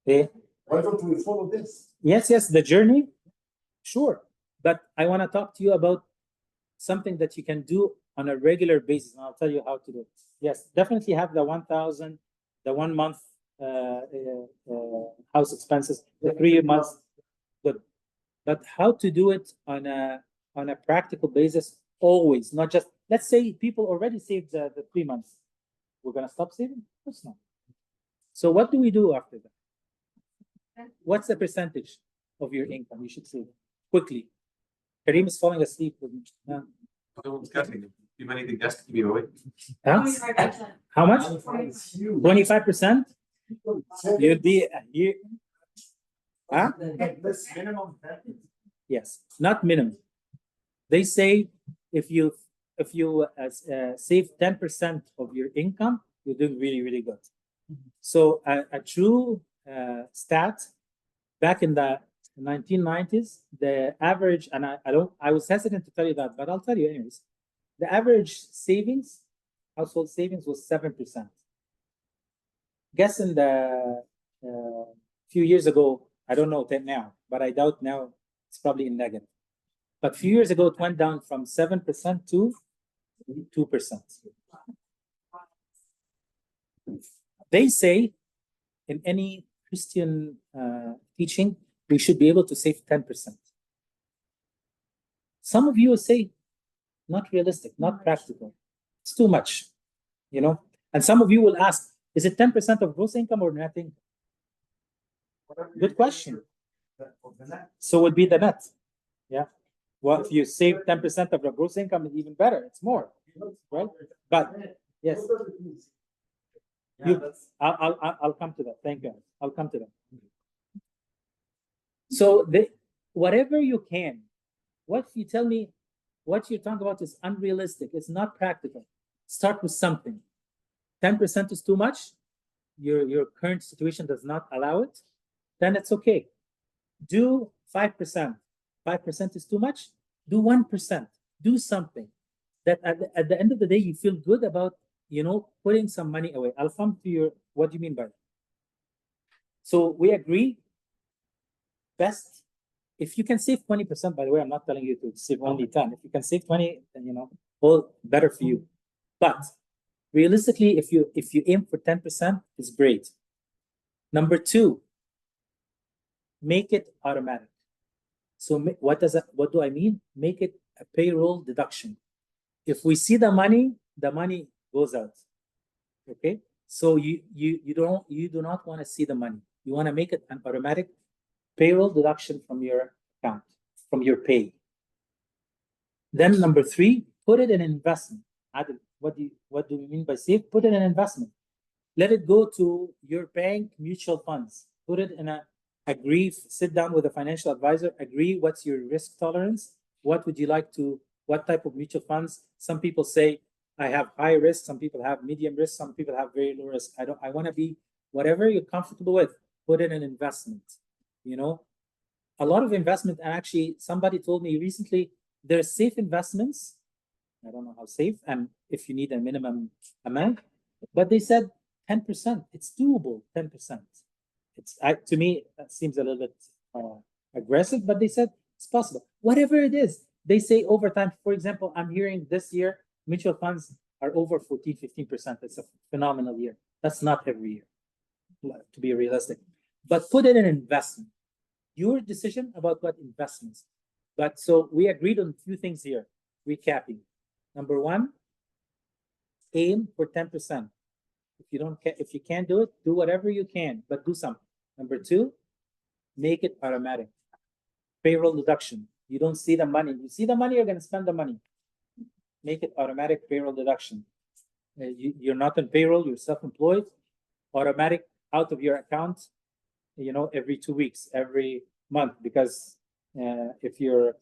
Okay. Why don't we follow this? Yes, the journey, sure. But I want to talk to you about something that you can do on a regular basis, and I'll tell you how to do it. Yes, definitely have the 1,000, the 1 month house expenses, the 3 months, good. But how to do it on a practical basis, always, not just, let's say people already saved the 3 months. We're going to stop saving? Of course not. So what do we do after that? What's the percentage of your income you should save? Quickly. Kareem is falling asleep. Yeah. Too many things just to be awake. Huh? 25%. How much? 25%? 25%? You'd be here. Huh? This minimum. Yes, not minimum. They say if you save 10% of your income, you're doing really, really good. So a true stat back in the 1990s, the average, and I was hesitant to tell you that, but I'll tell you anyways. The average savings, household savings, was 7%. Guess in the few years ago, I don't know that now, but I doubt now it's probably in negative. But a few years ago, it went down from 7% to 2%. They say in any Christian teaching, we should be able to save 10%. Some of you will say, not realistic, not practical. It's too much, you know? And some of you will ask, is it 10% of gross income or net income? Good question. So it would be the net. Yeah. Well, if you save 10% of the gross income, it's even better. It's more, right? But yes, I'll come to that. Thank you. I'll come to that. So whatever you can, what you tell me, what you're talking about is unrealistic. It's not practical. Start with something. 10% is too much. Your current situation does not allow it. Then it's okay. Do 5%. 5% is too much. Do 1%. Do something that at the end of the day you feel good about, you know, putting some money away. I'll come to your, what do you mean by that? So we agree. Best, if you can save 20%, by the way, I'm not telling you to save only 10. If you can save 20, then, you know, all better for you. But realistically, if you aim for 10%, it's great. Number 2, make it automatic. So what do I mean? Make it a payroll deduction. If we see the money goes out. Okay. So you do not want to see the money. You want to make it an automatic payroll deduction from your account, from your pay. Then number 3, put it in investment. Adil, what do we mean by save? Put it in investment. Let it go to your bank mutual funds. Put it in sit down with a financial advisor, agree what's your risk tolerance, what would you like to, what type of mutual funds. Some people say I have high risk, some people have medium risk, some people have very low risk. I want to be whatever you're comfortable with. Put it in investment. You know, a lot of investment, and actually somebody told me recently there's safe investments. I don't know how safe, and if you need a minimum amount, but they said 10%. It's doable. 10%. It's to me that seems a little bit aggressive, but they said it's possible. Whatever it is, they say over time. For example, I'm hearing this year mutual funds are over 14-15%. It's a phenomenal year. That's not every year, to be realistic. But put it in investment. Your decision about what investments. But so we agreed on a few things here. Recapping. Number 1, aim for 10%. If you can't do it, do whatever you can, but do something. Number 2, make it automatic. Payroll deduction. You don't see the money. You see the money, you're going to spend the money. Make it automatic payroll deduction. You're not on payroll, you're self-employed. Automatic out of your account, every 2 weeks, every month, because if you're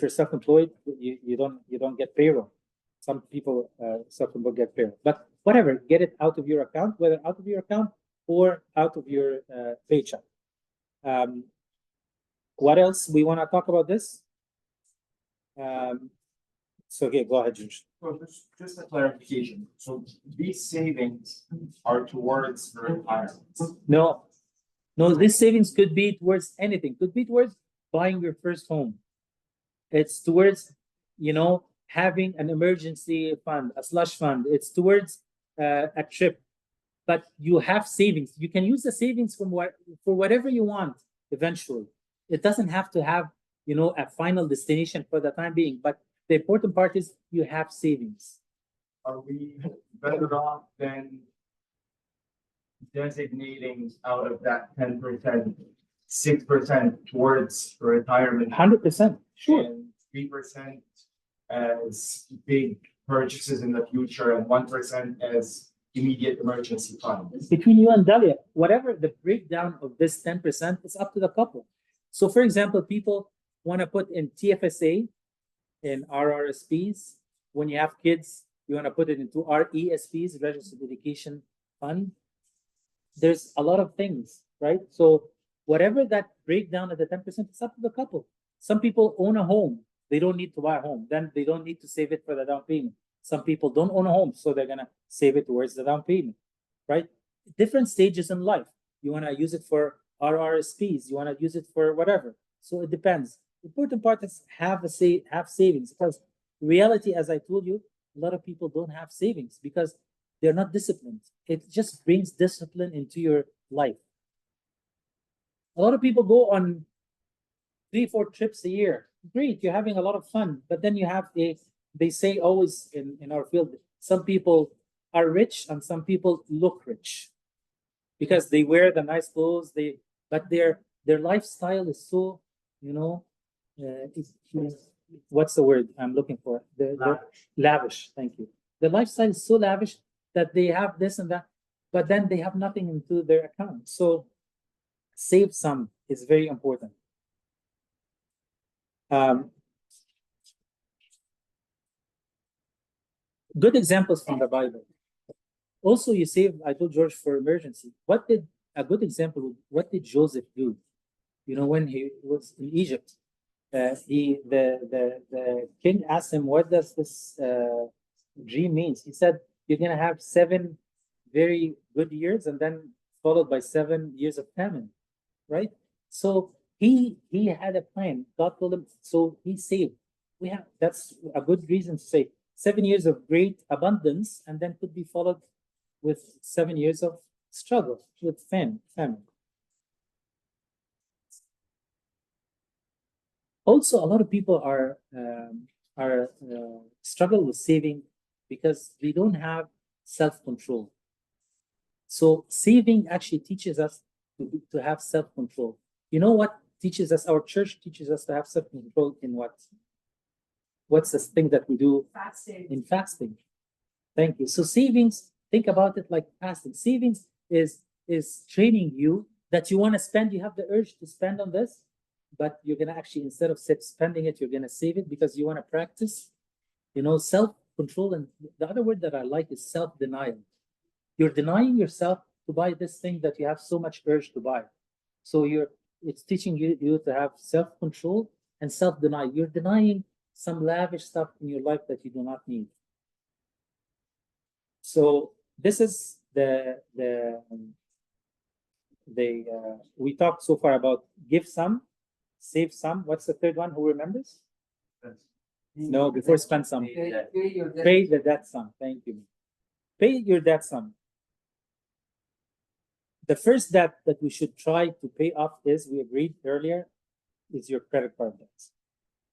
self-employed, you don't get payroll. Some people self-employed get payroll, but whatever, get it out of your account, whether out of your account or out of your paycheck. What else we want to talk about this? So okay, go ahead, George. So just a clarification. So these savings are towards retirement. No, this savings could be towards anything. Could be towards buying your first home. It's towards, having an emergency fund, a slush fund. It's towards a trip. But you have savings. You can use the savings for whatever you want eventually. It doesn't have to have, a final destination for the time being. But the important part is you have savings. Are we better off than designating out of that 10%, 6% towards retirement? 100%. Sure. And 3% as big purchases in the future and 1% as immediate emergency funds. Between you and Dalia, whatever the breakdown of this 10% is up to the couple. So for example, people want to put in TFSA, in RRSPs. When you have kids, you want to put it into RESPs, Registered Education Fund. There's a lot of things, right? So whatever that breakdown of the 10% is up to the couple. Some people own a home. They don't need to buy a home. Then they don't need to save it for the down payment. Some people don't own a home, so they're going to save it towards the down payment, right? Different stages in life. You want to use it for RRSPs. You want to use it for whatever. So it depends. The important part is have savings, because reality, as I told you, a lot of people don't have savings because they're not disciplined. It just brings discipline into your life. A lot of people go on 3-4 trips a year. Great, you're having a lot of fun, but then you have they say always in our field, some people are rich and some people look rich because they wear the nice clothes, but their lifestyle is so, what's the word I'm looking for? Lavish. Thank you. The lifestyle is so lavish that they have this and that, but then they have nothing into their account. So save some is very important. Good examples from the Bible. Also, you save, I told George, for emergency. What did Joseph do? When he was in Egypt, the king asked him, what does this dream means? He said, you're going to have 7 very good years and then followed by 7 years of famine, right? So he had a plan. God told him, so he saved. That's a good reason to say 7 years of great abundance, and then could be followed with 7 years of struggle with famine. Also, a lot of people are struggle with saving because they don't have self-control. So saving actually teaches us to have self-control. You know what teaches us? Our church teaches us to have self-control in what? What's this thing that we do Fasting. in fasting? Thank you. So savings, think about it like fasting. Savings is training you that you want to spend, you have the urge to spend on this, but you're gonna actually, instead of spending it, you're gonna save it because you want to practice, self-control. And the other word that I like is self-denial. You're denying yourself to buy this thing that you have so much urge to buy. So it's teaching you to have self-control and self-denial. You're denying some lavish stuff in your life that you do not need. So this is we talked so far about give some, save some. What's the third one? Who remembers? No, before spend some. Pay the debt sum. Thank you. Pay your debt sum. The first debt that we should try to pay off is, we agreed earlier, is your credit card debts.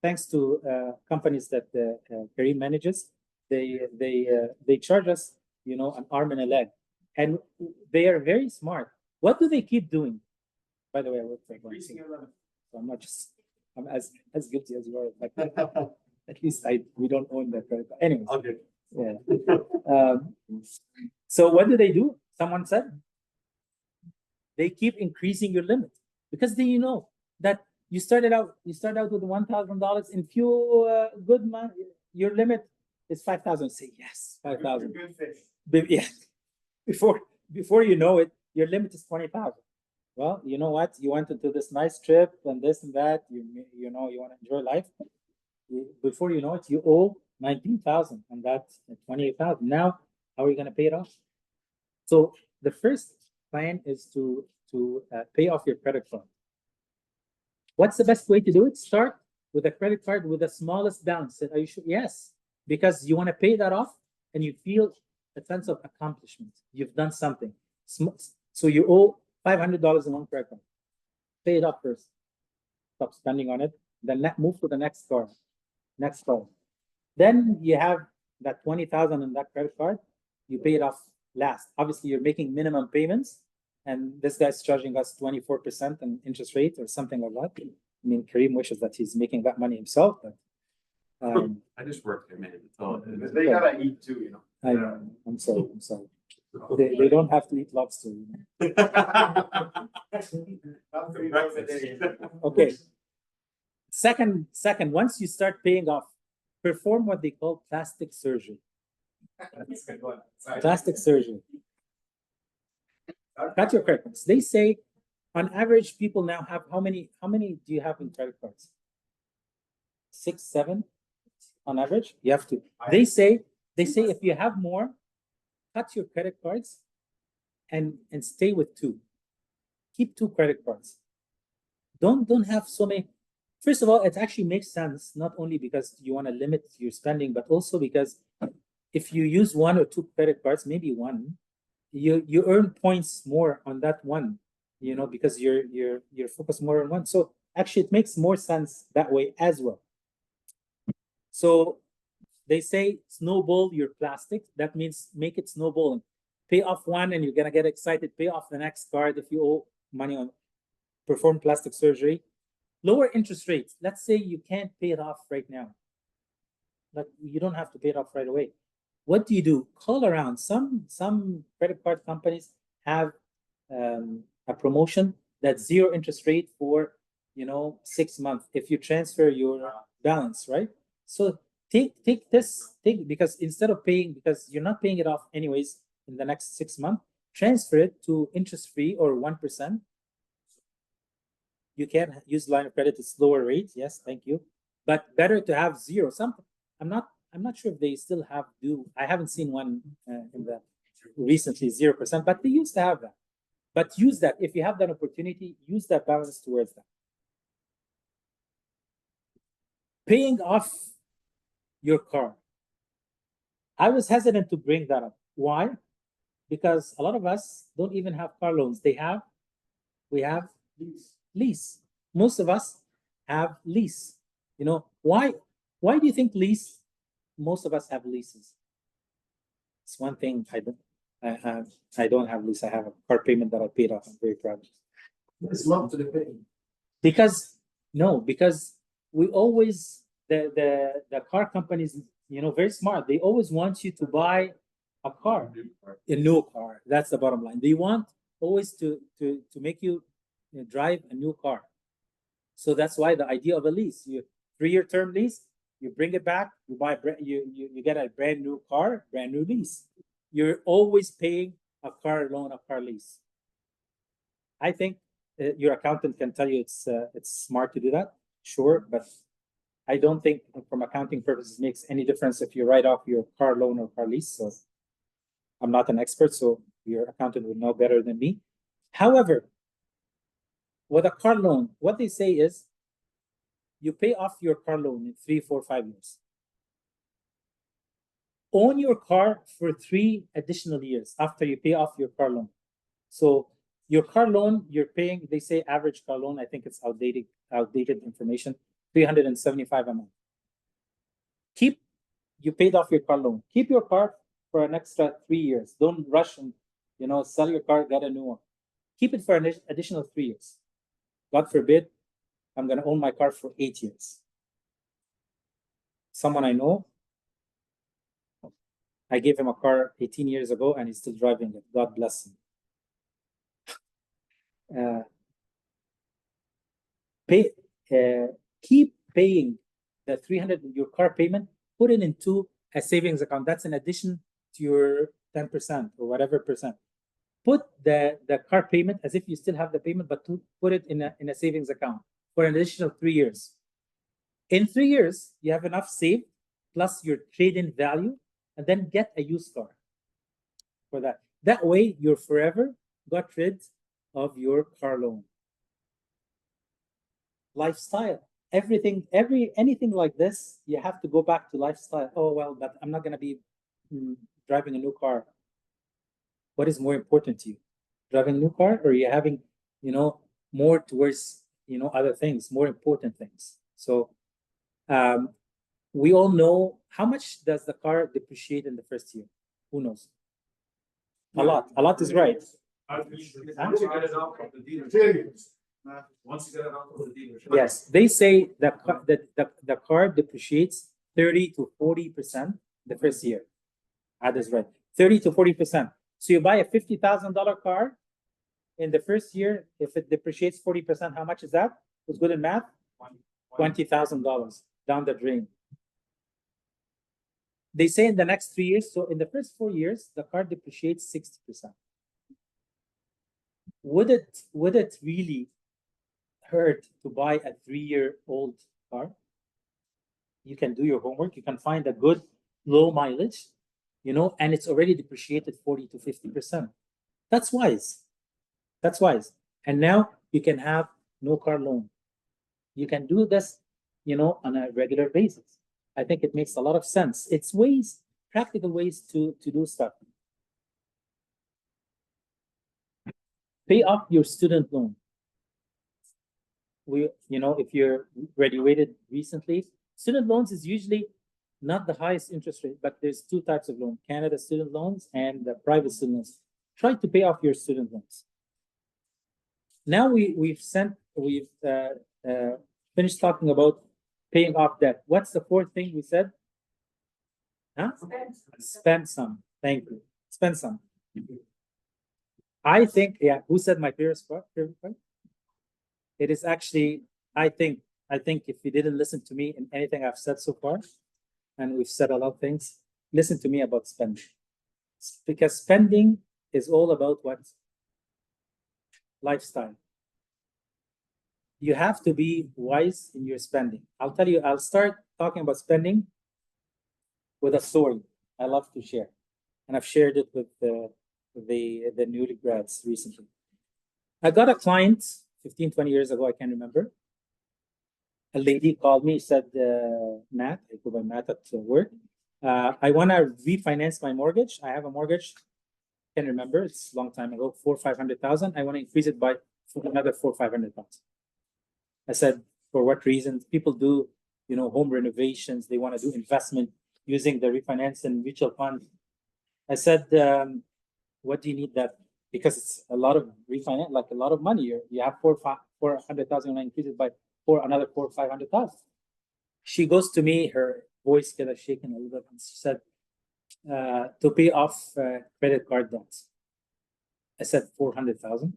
Thanks to companies that Kareem manages, they charge us, an arm and a leg, and they are very smart. What do they keep doing? By the way, I work for one. So I'm as guilty as you are. Like, at least we don't own that credit card. Anyway. Okay. Yeah. So what do? Someone said they keep increasing your limit because then you know that you start out with $1,000. In few good months, your limit is 5,000. Say yes, 5,000. Good fish. Yeah. Before you know it, your limit is 20,000. Well, you know what? You went into this nice trip and this and that. You want to enjoy life. Before you know it, you owe 19,000, and that's 28,000. Now, how are you going to pay it off? So the first plan is to pay off your credit card. What's the best way to do it? Start with a credit card with the smallest balance. Are you sure? Yes, because you want to pay that off, and you feel a sense of accomplishment. You've done something. So you owe $500 in one credit card. Pay it off first. Stop spending on it. Then move to the next card. Then you have that 20,000 in that credit card. You pay it off last. Obviously, you're making minimum payments, and this guy's charging us 24% in interest rate or something like that. I mean, Kareem wishes that he's making that money himself, but I just work there, man. That's all it is. They gotta eat too, I'm sorry. They don't have to eat lobster. Okay. Second, once you start paying off, perform what they call plastic surgery. Plastic surgery. Cut your credit cards. They say, on average, people now have how many do you have in credit cards? 6, 7 on average. You have to. They say if you have more, cut your credit cards and stay with 2. Keep 2 credit cards. Don't have so many. First of all, it actually makes sense, not only because you want to limit your spending, but also because if you use 1 or 2 credit cards, maybe 1, you earn points more on that one, because you're focused more on one. So actually, it makes more sense that way as well. So they say snowball your plastic. That means make it snowballing. Pay off 1 and you're gonna get excited. Pay off the next card if you owe money on. Perform plastic surgery. Lower interest rates. Let's say you can't pay it off right now. But you don't have to pay it off right away. What do? Call around. Some credit card companies have a promotion that's 0 interest rate for 6 months if you transfer your balance, right? So take this because instead of paying, because you're not paying it off anyways in the next 6 months, transfer it to interest free or 1%. You can use line of credit, it's lower rate. Yes, thank you. But better to have 0. I'm not sure if they still have I haven't seen one in the recently 0%, but they used to have that. But use that if you have that opportunity. Use that balance towards that. Paying off your car. I was hesitant to bring that up. Why? Because a lot of us don't even have car loans. We have lease. Most of us have lease. Why do you think lease? Most of us have leases. It's one thing I don't have lease. I have a car payment that I paid off. I'm very proud. It's month to the pay. Because we always the car companies, very smart. They always want you to buy a car, a new car. That's the bottom line. They want always to make you, drive a new car. So that's why the idea of a lease, 3-year term lease, you bring it back, you buy you get a brand new car, brand new lease. You're always paying a car loan, a car lease. I think your accountant can tell you it's smart to do that, sure, but I don't think from accounting purposes it makes any difference if you write off your car loan or car lease. So I'm not an expert, so your accountant would know better than me. However, with a car loan, what they say is you pay off your car loan in 3, 4, 5 years. Own your car for 3 additional years after you pay off your car loan. So your car loan, you're paying, they say average car loan, I think it's outdated information, $375 a month. You paid off your car loan. Keep your car for an extra 3 years. Don't rush and, sell your car, get a new one. Keep it for an additional 3 years. God forbid, I'm going to own my car for 8 years. Someone I know, I gave him a car 18 years ago and he's still driving it. God bless him. Keep paying the 300 your car payment, put it into a savings account. That's in addition to your 10% or whatever percent. Put the car payment as if you still have the payment, but to put it in a savings account for an additional 3 years. In 3 years, you have enough saved plus your trade-in value, and then get a used car for that. That way, you're forever got rid of your car loan. Lifestyle, anything like this, you have to go back to lifestyle. Oh, well, but I'm not going to be driving a new car. What is more important to you? Driving a new car, or are you having, more towards, other things, more important things? So, we all know how much does the car depreciate in the first year? Who knows? A lot. A lot is right. Once you get it out from the dealership. Once you get it out from the dealership. Yes, they say that the car depreciates 30 to 40% the first year. That is right. 30 to 40%. So you buy a $50,000 car in the first year. If it depreciates 40%, how much is that? Who's good in math? $20,000 down the drain. They say in the next 3 years, so in the first 4 years, the car depreciates 60%. Would it really hurt to buy a 3-year-old car? You can do your homework. You can find a good low mileage, and it's already depreciated 40 to 50%. That's wise. That's wise. And now you can have no car loan. You can do this, on a regular basis. I think it makes a lot of sense. It's practical ways to do stuff. Pay off your student loan. If you're graduated recently, student loans is usually not the highest interest rate, but there's 2 types of loan: Canada student loans and the private student loans. Try to pay off your student loans. Now we've finished talking about paying off debt. What's the 4th thing we said? Huh? Spend some. Thank you. Spend some. I think, who said my favorite point? It is actually, I think if you didn't listen to me in anything I've said so far, and we've said a lot of things, listen to me about spending. Because spending is all about what? Lifestyle. You have to be wise in your spending. I'll start talking about spending with a story I love to share. And I've shared it with the newly grads recently. I got a client 15, 20 years ago, I can't remember. A lady called me, said, Matt, I go by Matt at work. I want to refinance my mortgage. I have a mortgage, can't remember, it's a long time ago, 400,000 or 500,000. I want to increase it by another 400,000 or 500,000. I said, for what reasons? People do, home renovations. They want to do investment using the refinance and mutual fund. I said, what do you need that? Because it's a lot of refinance, like a lot of money. You have 400,000 and increase it by another 500,000. She goes to me, her voice kind of shaking a little bit, and she said, to pay off credit card debts. I said 400,000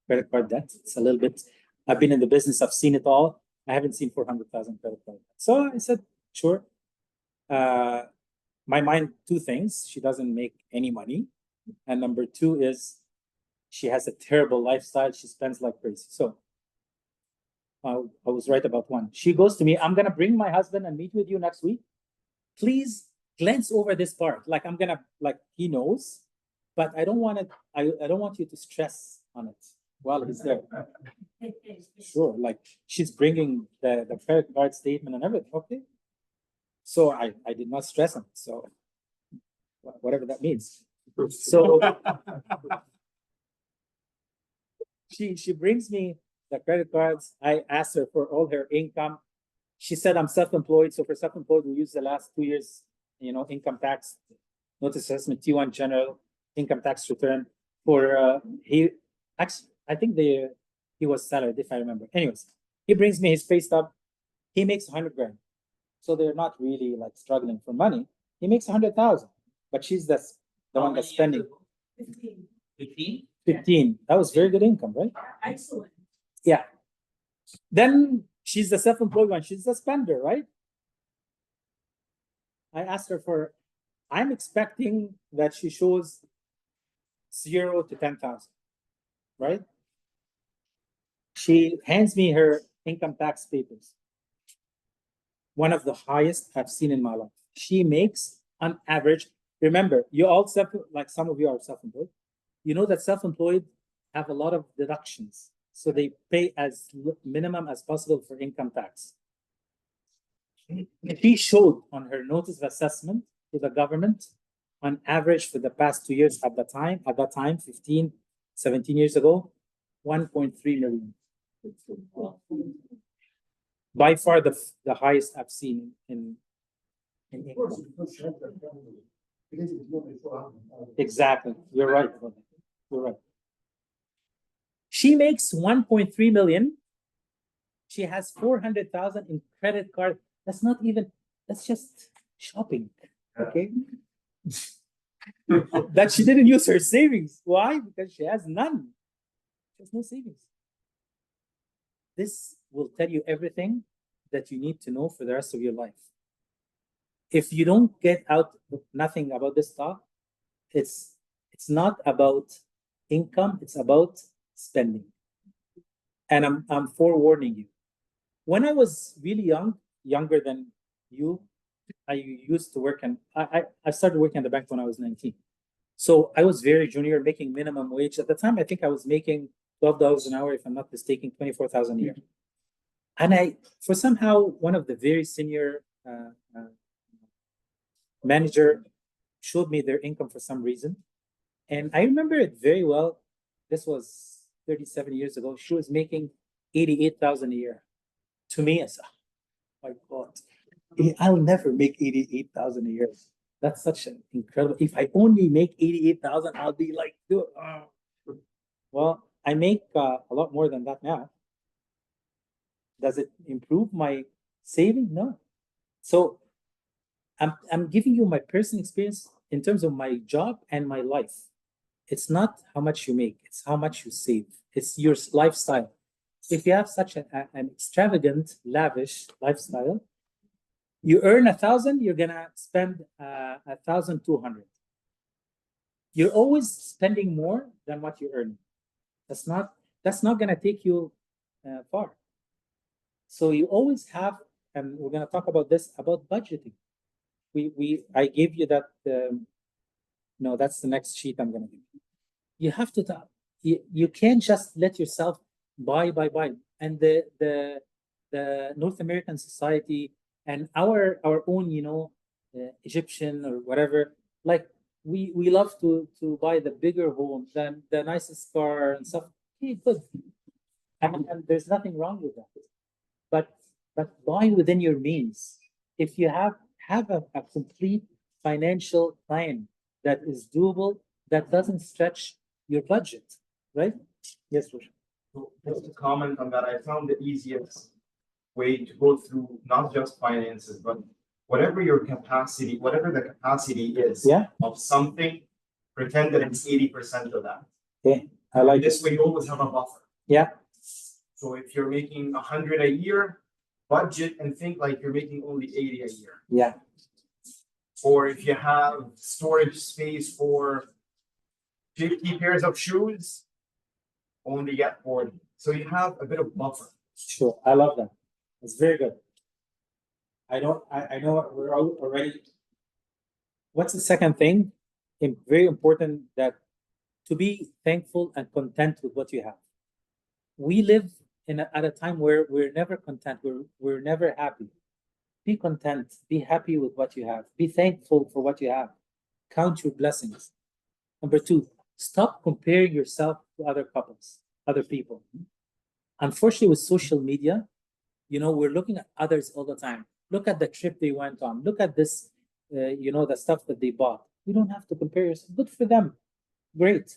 credit card debt. It's a little bit. I've been in the business. I've seen it all. I haven't seen 400,000 credit card debt. So I said, sure. My mind, two things. She doesn't make any money. And number two is she has a terrible lifestyle. She spends like crazy. So I was right about one. She goes to me, I'm going to bring my husband and meet with you next week. Please glance over this part. Like I'm going to, like he knows, but I don't want it. I don't want you to stress on it while he's there. Sure. Like she's bringing the credit card statement and everything. Okay. So I did not stress on it. So whatever that means. So she brings me the credit cards. I asked her for all her income. She said I'm self-employed. So for self-employed, we use the last 2 years, income tax, notice assessment, T1 general, income tax return. For I think he was salaried, if I remember. Anyways, he brings me his pay stub. He makes 100 grand. So they're not really like struggling for money. He makes 100,000, but she's the one that's spending 15. 15? 15. That was very good income, right? Excellent. Yeah. Then she's the self-employed one. She's the spender, right? I asked her I'm expecting that she shows 0 to 10,000, right? She hands me her income tax papers. One of the highest I've seen in my life. She makes on average. Remember, you all like some of you are self-employed. You know that self-employed have a lot of deductions. So they pay as minimum as possible for income tax. She showed on her notice of assessment to the government, on average for the past 2 years at that time, 15, 17 years ago, 1.3 million. By far the highest I've seen in income. Exactly. You're right. You're right. She makes 1.3 million. She has 400,000 in credit card. That's just shopping. Okay. That she didn't use her savings. Why? Because she has none. She has no savings. This will tell you everything that you need to know for the rest of your life. If you don't get out nothing about this talk, it's not about income, it's about spending. And I'm forewarning you. When I was really younger than you, I used to work and I started working at the bank when I was 19. So I was very junior, making minimum wage. At the time, I think I was making $12 an hour, if I'm not mistaken, 24,000 a year. And for somehow, one of the very senior manager showed me their income for some reason. And I remember it very well. This was 37 years ago. She was making 88,000 a year. To me, I said, oh my God, I'll never make 88,000 a year. That's such an incredible. If I only make 88,000, I'll be like, well, I make a lot more than that now. Does it improve my saving? No. So I'm giving you my personal experience in terms of my job and my life. It's not how much you make, it's how much you save. It's your lifestyle. If you have such an extravagant, lavish lifestyle, you earn 1,000, you're gonna spend 1,200. You're always spending more than what you earn. That's not gonna take you far. So you always have, and we're gonna talk about this, about budgeting. I gave you that. No, that's the next sheet I'm gonna give you. You have to talk. You can't just let yourself buy. And the North American society and our own, Egyptian or whatever, like we love to buy the bigger home than the nicest car and stuff. Okay, good. And there's nothing wrong with that. But buy within your means. If you have a complete financial plan that is doable, that doesn't stretch your budget, right? Yes, Roshan. So just to comment on that, I found the easiest way to go through not just finances, but whatever the capacity is Yeah. of something, pretend that it's 80% of that. Okay, I like This this. way you always have a buffer. Yeah, So if you're making 100 a year, budget and think like you're making only 80 a year. yeah, Or if you have storage space for 50 pairs of shoes, only get 40. So you have a bit of buffer. sure. I love that. It's very good. I know we're already. What's the second thing? Very important that to be thankful and content with what you have. We live at a time where we're never content. We're never happy. Be content. Be happy with what you have. Be thankful for what you have. Count your blessings. Number two, stop comparing yourself to other couples, other people. Unfortunately, with social media, we're looking at others all the time. Look at the trip they went on. Look at this, the stuff that they bought. You don't have to compare yourself. Good for them. Great.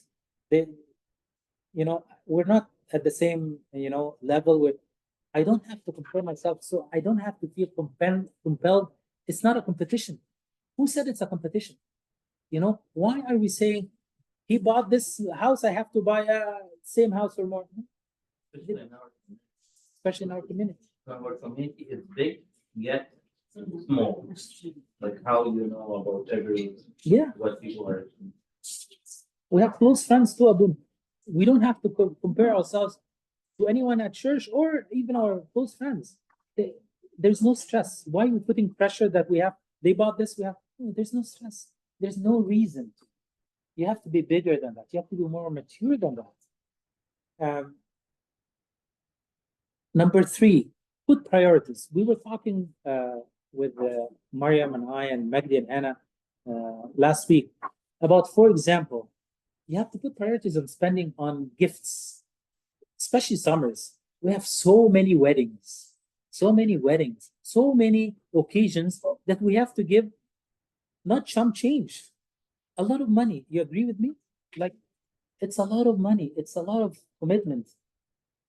We're not at the same, level with. I don't have to compare myself, so I don't have to feel compelled. It's not a competition. Who said it's a competition? Why are we saying he bought this house, I have to buy a same house or more? Especially in our community. Our community is big yet small. Like how you know about Yeah, what people are. we have close friends too, Abdul. We don't have to compare ourselves to anyone at church or even our close friends. There's no stress. Why are we putting pressure that we have? They bought this, we have. No, there's no stress. There's no reason. You have to be bigger than that. You have to be more mature than that. Number three, put priorities. We were talking with Mariam and I and Magdi and Anna last week about, for example, you have to put priorities on spending on gifts, especially summers. We have so many weddings, so many occasions that we have to give not chump change, a lot of money. You agree with me? Like, it's a lot of money. It's a lot of commitment.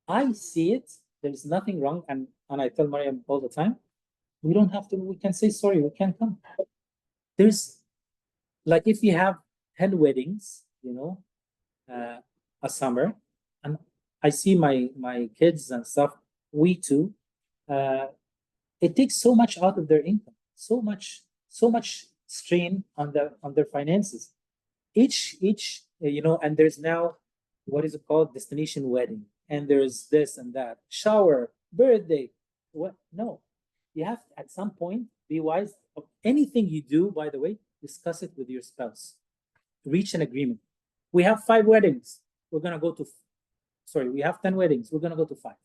I see it. There's nothing wrong. And I tell Mariam all the time, we don't have to, we can say, sorry, we can't come. There's, like, if you have 10 weddings, a summer, and I see my kids and stuff, we too, it takes so much out of their income, so much strain on their finances. Each, and there's now, what is it called? Destination wedding. And there's this and that, shower, birthday. What? No, you have to, at some point, be wise of anything you do. By the way, discuss it with your spouse. Reach an agreement. We have 5 weddings. We're gonna go to. Sorry, we have 10 weddings. We're gonna go to 5.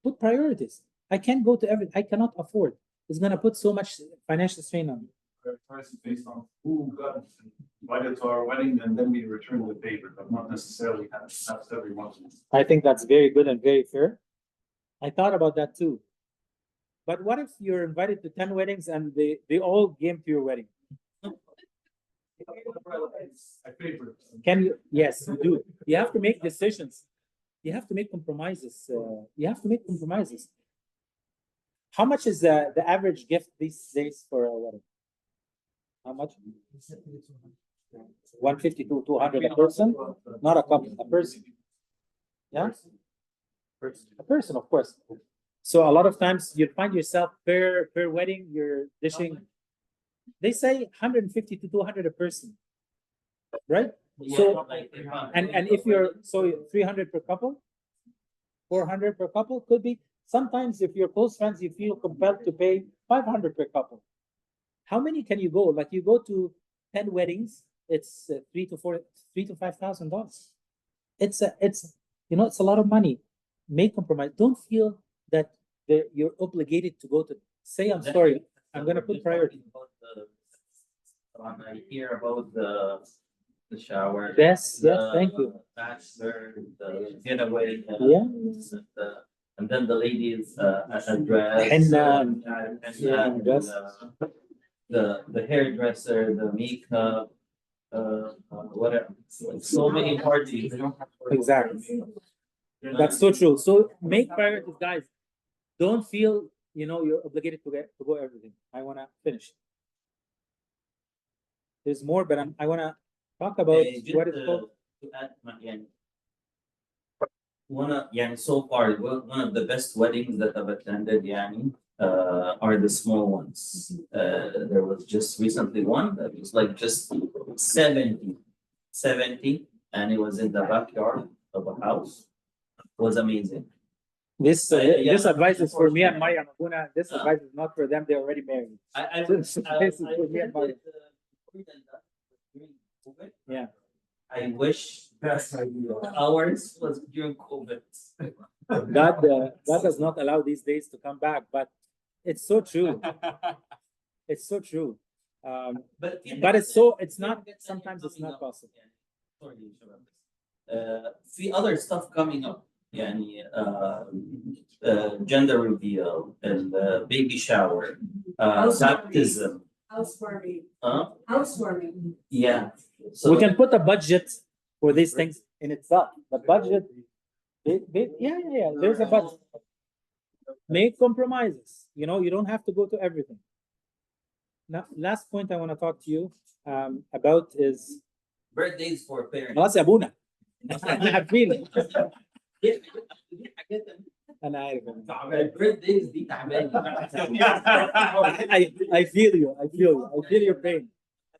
Put priorities. I can't go to every. I cannot afford. It's gonna put so much financial strain on me. Priorities based on who got invited to our wedding, and then we return the favor, but not necessarily have everyone. I think that's very good and very fair. I thought about that too. But what if you're invited to 10 weddings and they all came to your wedding? I paid for it. Can you? Yes, you do. You have to make decisions. You have to make compromises. How much is the average gift these days for a wedding? How much? 150 to 200 a person, not a couple, a person. Yeah, a person, of course. So a lot of times you find yourself per wedding, you're dishing. They say 150 to 200 a person, right? So and if you're 300 per couple, 400 per couple could be. Sometimes if you're close friends, you feel compelled to pay 500 per couple. How many can you go? Like you go to 10 weddings, it's $3,000 to $5,000. It's a lot of money. Make compromise. Don't feel that you're obligated to go to. Say I'm sorry. I'm gonna put priority. I hear about the shower. Yes, thank you. Bachelor, the getaway. Yeah. And then the ladies dress. Henna and dress. The hairdresser, the makeup, whatever, so many parties. Exactly. That's so true. So make priorities, guys. Don't feel, you're obligated to go everything. I wanna finish. There's more, but I wanna talk about Just, what is called. to add, يعني, يعني so far one of the best weddings that I've attended يعني are the small ones. There was just recently one that was like just 70, and it was in the backyard of a house. It was amazing. This Yeah, this advice is for me and Maya Maguna. This advice is not for them. They're already married. This is for me and Maya. Yeah. I wish That's idea. ours was during COVID. God does not allow these days to come back, but it's so true. It's so true. But it's not. Sometimes it's not possible. Sorry, في other stuff coming up. يعني gender reveal and baby shower, baptism. Housewarming. Huh? Housewarming. Yeah. We can put a budget for these things in itself. The budget, yeah. There's a budget. Make compromises. You don't have to go to everything. Now, last point I want to talk to you about is birthdays for parents. خلاص يا ابونا. احنا عارفين. انا عارف. birthdays دي تعبانه. I feel you. I feel your pain.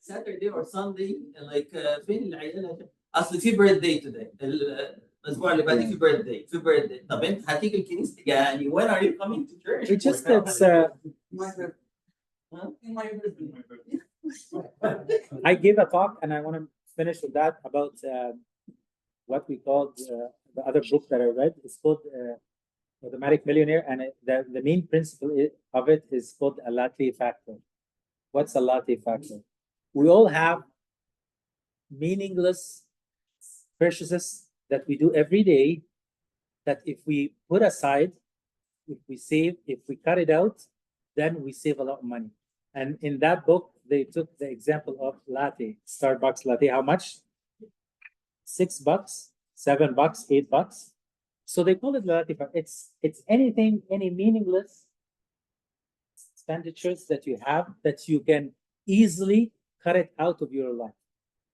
Saturday or Sunday like فين العيال اصل في birthday today الاسبوع اللي بعديه في birthday طب انت هتيجي الكنيسه يعني when are you coming to church? It's just I gave a talk and I want to finish with that about what we called the other book that I read. It's called Automatic Millionaire, and the main principle of it is called a latte factor. What's a latte factor? We all have meaningless purchases that we do every day that if we put aside, if we save, if we cut it out, then we save a lot of money. And in that book, they took the example of latte, Starbucks latte. How much? $6, $7, $8. So they call it latte factor. It's anything, any meaningless expenditures that you have that you can easily cut it out of your life.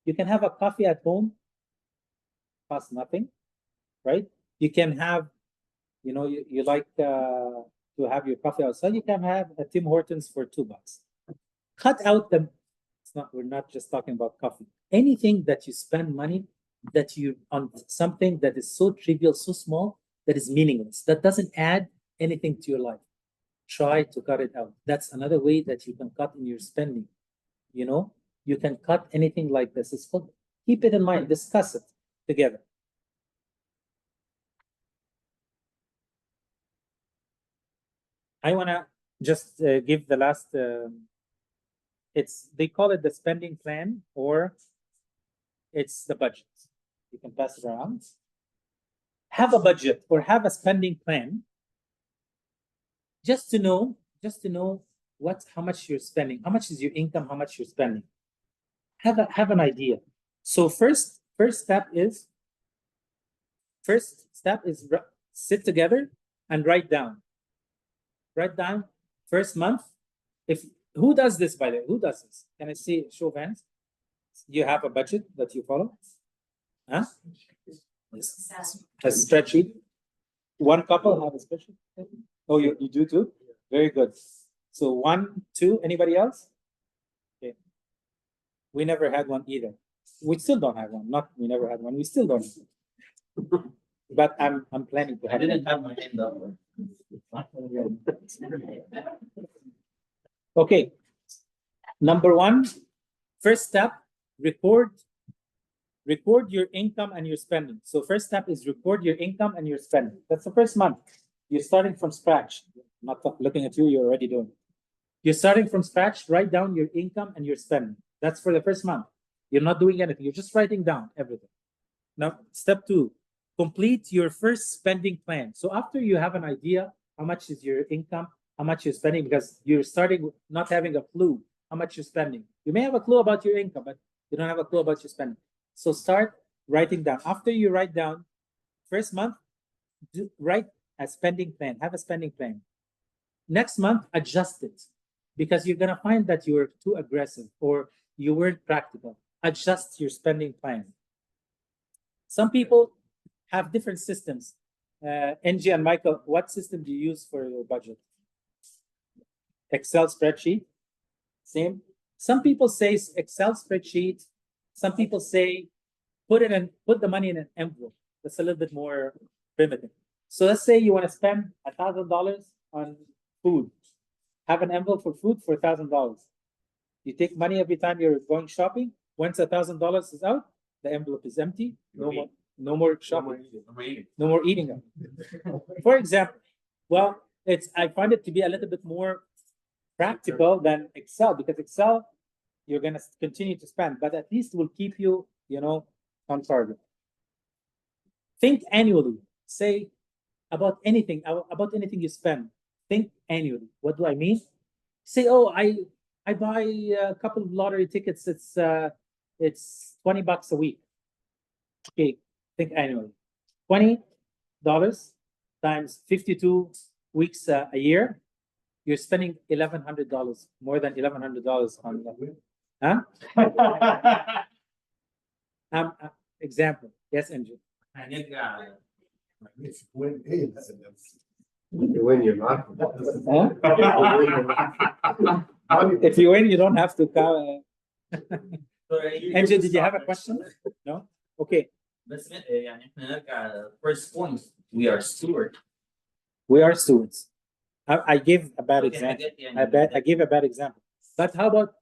You can have a coffee at home, costs nothing, right? You can have, you like to have your coffee outside. You can have a Tim Hortons for $2. Cut out we're not just talking about coffee. Anything that you spend money that you on something that is so trivial, so small, that is meaningless, that doesn't add anything to your life. Try to cut it out. That's another way that you can cut in your spending. You can cut anything like this. It's called, keep it in mind, discuss it together. I want to just give the last, they call it the spending plan, or it's the budget. You can pass it around. Have a budget or have a spending plan just to know how much you're spending, how much is your income, how much you're spending. Have an idea. So first step is sit together and write down. Write down first month. Who does this, by the way? Who does this? Can I see show of hands? You have a budget that you follow? Huh? A spreadsheet. One couple have a spreadsheet? Oh, you do too? Very good. So 1, 2, anybody else? Okay. We never had one either. We still don't have one. Not we never had one. We still don't. But I'm planning to have. I didn't have my hand up. Okay. Number 1, first step, record your income and your spending. So first step is record your income and your spending. That's the first month. You're starting from scratch. I'm not looking at you, you're already doing it. You're starting from scratch, write down your income and your spending. That's for the first month. You're not doing anything, you're just writing down everything. Now, step 2, complete your first spending plan. So after you have an idea how much is your income, how much you're spending, because you're starting with not having a clue how much you're spending. You may have a clue about your income, but You don't have a clue about your spending. So start writing down. After you write down, first month, write a spending plan. Have a spending plan. Next month, adjust it because you're gonna find that you were too aggressive or you weren't practical. Adjust your spending plan. Some people have different systems. NG and Michael, what system do you use for your budget? Excel spreadsheet? Same. Some people say Excel spreadsheet. Some people say put the money in an envelope. That's a little bit more primitive. So let's say you want to spend $1,000 on food. Have an envelope for food for $1,000. You take money every time you're going shopping. Once $1,000 is out, the envelope is empty. No more shopping. No more eating. For example, well, I find it to be a little bit more practical than Excel because Excel, you're gonna continue to spend, but at least it will keep you, on target. Think annually. Say about anything you spend. Think annually. What do I mean? Say, oh, I buy a couple of lottery tickets. It's $20 a week. Okay, think annually. $20 times 52 weeks a year. You're spending $1,100, more than $1,100 on that. Huh? Example. Yes, Andrew. When you're not. Huh? If you win, you don't have to count. Andrew, did you have a question? No? Okay. بس يعني احنا نرجع first point, we are steward. We are stewards. I gave a bad example. I gave a bad example. But how about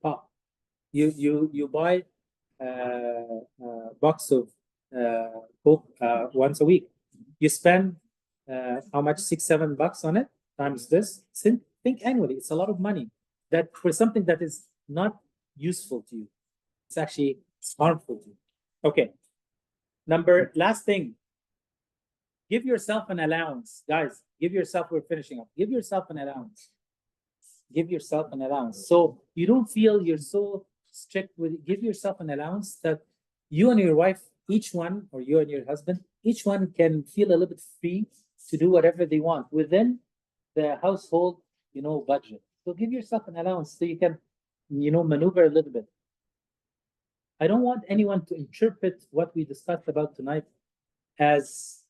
pop? You buy a box of Coke once a week. You spend how much? $6-7 on it times this. Think annually. It's a lot of money that for something that is not useful to you. It's actually harmful to you. Okay. Last thing. Give yourself an allowance, guys. We're finishing up. Give yourself an allowance. Give yourself an allowance. So you don't feel you're so strict with it. Give yourself an allowance that you and your wife, each one, or you and your husband, each one can feel a little bit free to do whatever they want within the household, budget. So give yourself an allowance so you can, maneuver a little bit. I don't want anyone to interpret what we discussed about tonight as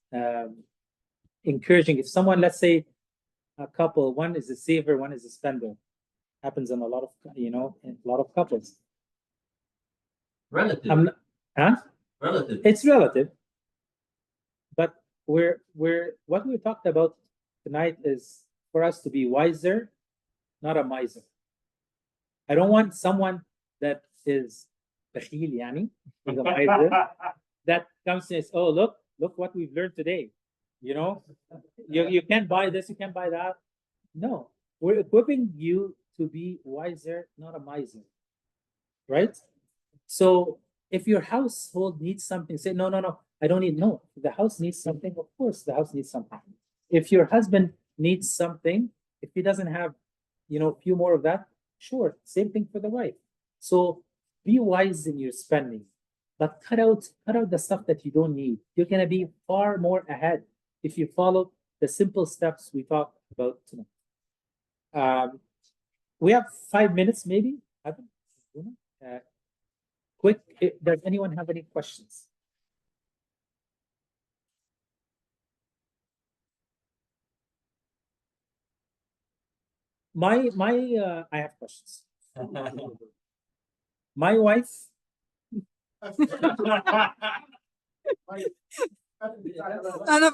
encouraging. If someone, let's say a couple, one is a saver, one is a spender, happens in a lot of, in a lot of couples. Relative. Relative. It's relative. But what we talked about tonight is for us to be wiser, not a miser. I don't want someone that is bakhil, yani, is a miser, that comes and says, oh, look what we've learned today. You can't buy this, you can't buy that. No, we're equipping you to be wiser, not a miser. Right? So if your household needs something, say, no, I don't need, no. If the house needs something, of course the house needs something. If your husband needs something, if he doesn't have, a few more of that, sure, same thing for the wife. So be wise in your spending, but cut out the stuff that you don't need. You're gonna be far more ahead if you follow the simple steps we talked about tonight. We have 5 minutes, maybe. Quick, does anyone have any questions? I have questions. My wife. أنا